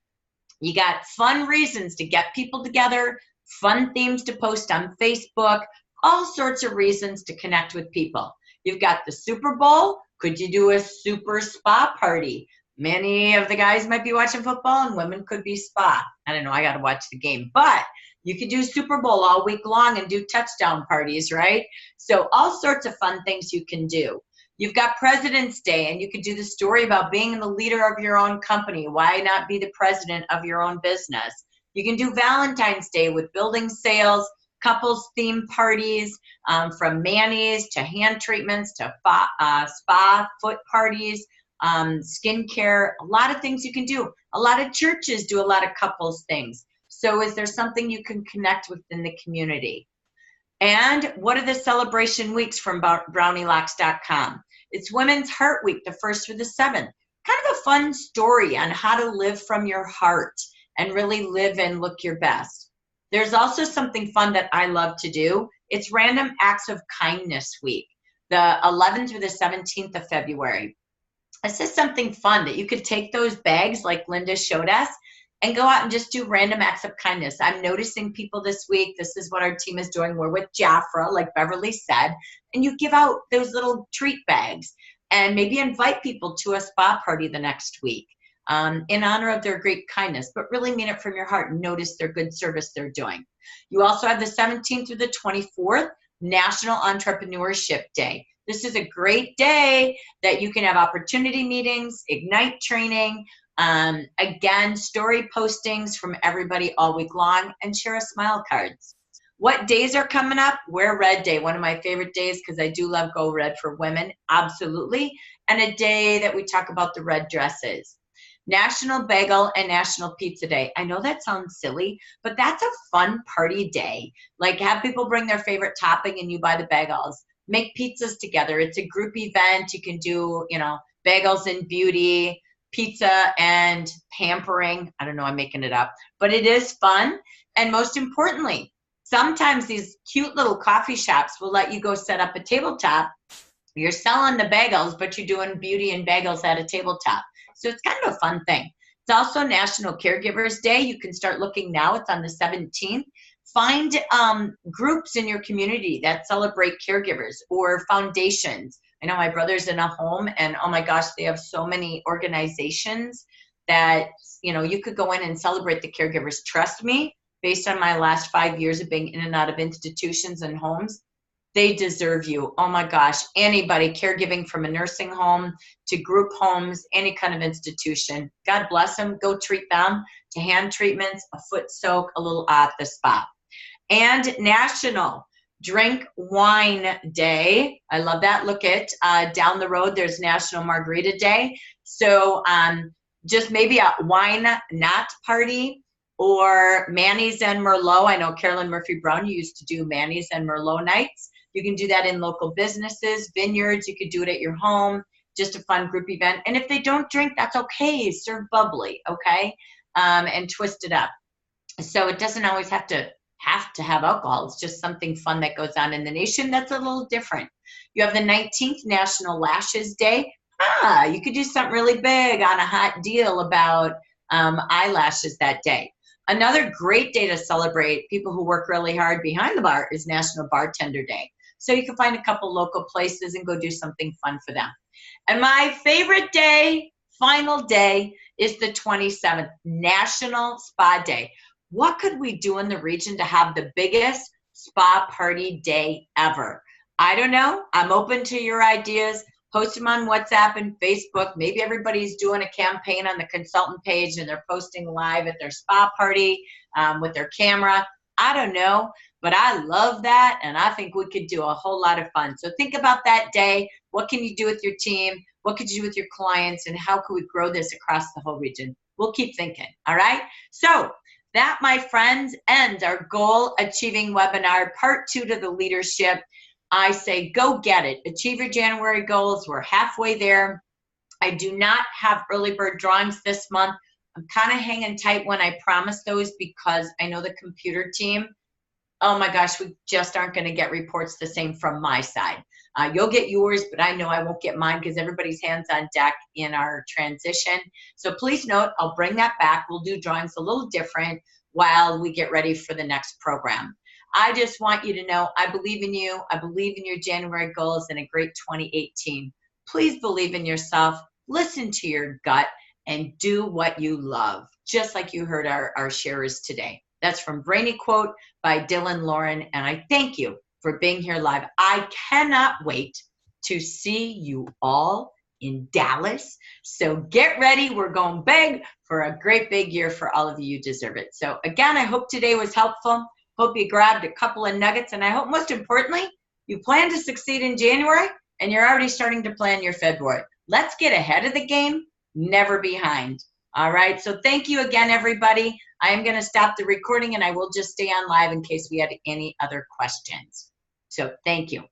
you got fun reasons to get people together, fun themes to post on Facebook, all sorts of reasons to connect with people. You've got the Super Bowl. Could you do a super spa party? Many of the guys might be watching football and women could be spa. I don't know, I got to watch the game. But you could do Super Bowl all week long and do touchdown parties, right? So all sorts of fun things you can do. You've got President's Day, and you could do the story about being the leader of your own company. Why not be the president of your own business? You can do Valentine's Day with building sales, couples theme parties, from manis to hand treatments to spa, foot parties, skincare, a lot of things you can do. A lot of churches do a lot of couples things. So is there something you can connect within the community? And what are the celebration weeks from BrownieLocks.com? It's Women's Heart Week, the 1st through the 7th. Kind of a fun story on how to live from your heart and really live and look your best. There's also something fun that I love to do. It's Random Acts of Kindness Week, the 11th through the 17th of February. This is something fun that you could take those bags like Linda showed us and go out and just do random acts of kindness. I'm noticing people this week. This is what our team is doing. We're with Jafra, like Beverly said, and you give out those little treat bags and maybe invite people to a spa party the next week in honor of their great kindness, but really mean it from your heart and notice their good service they're doing. You also have the 17th through the 24th, National Entrepreneurship Day. This is a great day that you can have opportunity meetings, Ignite training, again, story postings from everybody all week long, and share a smile cards. What days are coming up? Wear Red Day, one of my favorite days because I do love Go Red for women, absolutely. And a day that we talk about the red dresses. National Bagel and National Pizza Day. I know that sounds silly, but that's a fun party day. Like have people bring their favorite topping and you buy the bagels. Make pizzas together. It's a group event. You can do, bagels and beauty, pizza and pampering. I don't know, I'm making it up, but it is fun. And most importantly, sometimes these cute little coffee shops will let you go set up a tabletop. You're selling the bagels, but you're doing beauty and bagels at a tabletop. So it's kind of a fun thing. It's also National Caregivers Day. You can start looking now. It's on the 17th. Find groups in your community that celebrate caregivers or foundations. I know my brother's in a home, and oh my gosh, they have so many organizations that, you could go in and celebrate the caregivers. Trust me, based on my last 5 years of being in and out of institutions and homes, they deserve you. Oh my gosh, anybody caregiving from a nursing home to group homes, any kind of institution. God bless them. Go treat them to hand treatments, a foot soak, a little at the spa. And National Drink Wine Day. I love that. Look at down the road, there's National Margarita Day. So just maybe a wine not party or Manny's and Merlot. I know Carolyn Murphy Brown, you used to do Manny's and Merlot nights. You can do that in local businesses, vineyards. You could do it at your home, just a fun group event. And if they don't drink, that's okay. Serve bubbly, okay? And twist it up. So it doesn't always have to have alcohol. It's just something fun that goes on in the nation that's a little different. You have the 19th National Lashes Day. You could do something really big on a hot deal about eyelashes that day. Another great day to celebrate people who work really hard behind the bar is National Bartender Day. So you can find a couple local places and go do something fun for them. And my favorite day, final day, is the 27th, National Spa Day. What could we do in the region to have the biggest spa party day ever? I don't know. I'm open to your ideas. Post them on WhatsApp and Facebook. Maybe everybody's doing a campaign on the consultant page and they're posting live at their spa party with their camera. I don't know, but I love that, and I think we could do a whole lot of fun. So think about that day. What can you do with your team? What could you do with your clients, and how could we grow this across the whole region? we'll keep thinking, all right? So that, my friends, ends our goal achieving webinar, part 2 to the leadership. I say go get it. Achieve your January goals. We're halfway there. I do not have early bird drawings this month. I'm kind of hanging tight when I promise those because I know the computer team, oh my gosh, we just aren't going to get reports the same from my side. You'll get yours, but I know I won't get mine because everybody's hands on deck in our transition. So please note, I'll bring that back. We'll do drawings a little different while we get ready for the next program. I just want you to know I believe in you. I believe in your January goals and a great 2018. Please believe in yourself, listen to your gut, and do what you love, just like you heard our sharers today. That's from Brainy Quote by Dylan Lauren, and I thank you for being here live. I cannot wait to see you all in Dallas. So get ready. We're going big for a great big year for all of you. You deserve it. So again, I hope today was helpful. Hope you grabbed a couple of nuggets, and I hope most importantly, you plan to succeed in January and you're already starting to plan your February. Let's get ahead of the game, never behind. All right. So thank you again, everybody. I am going to stop the recording and I will just stay on live in case we had any other questions. So thank you.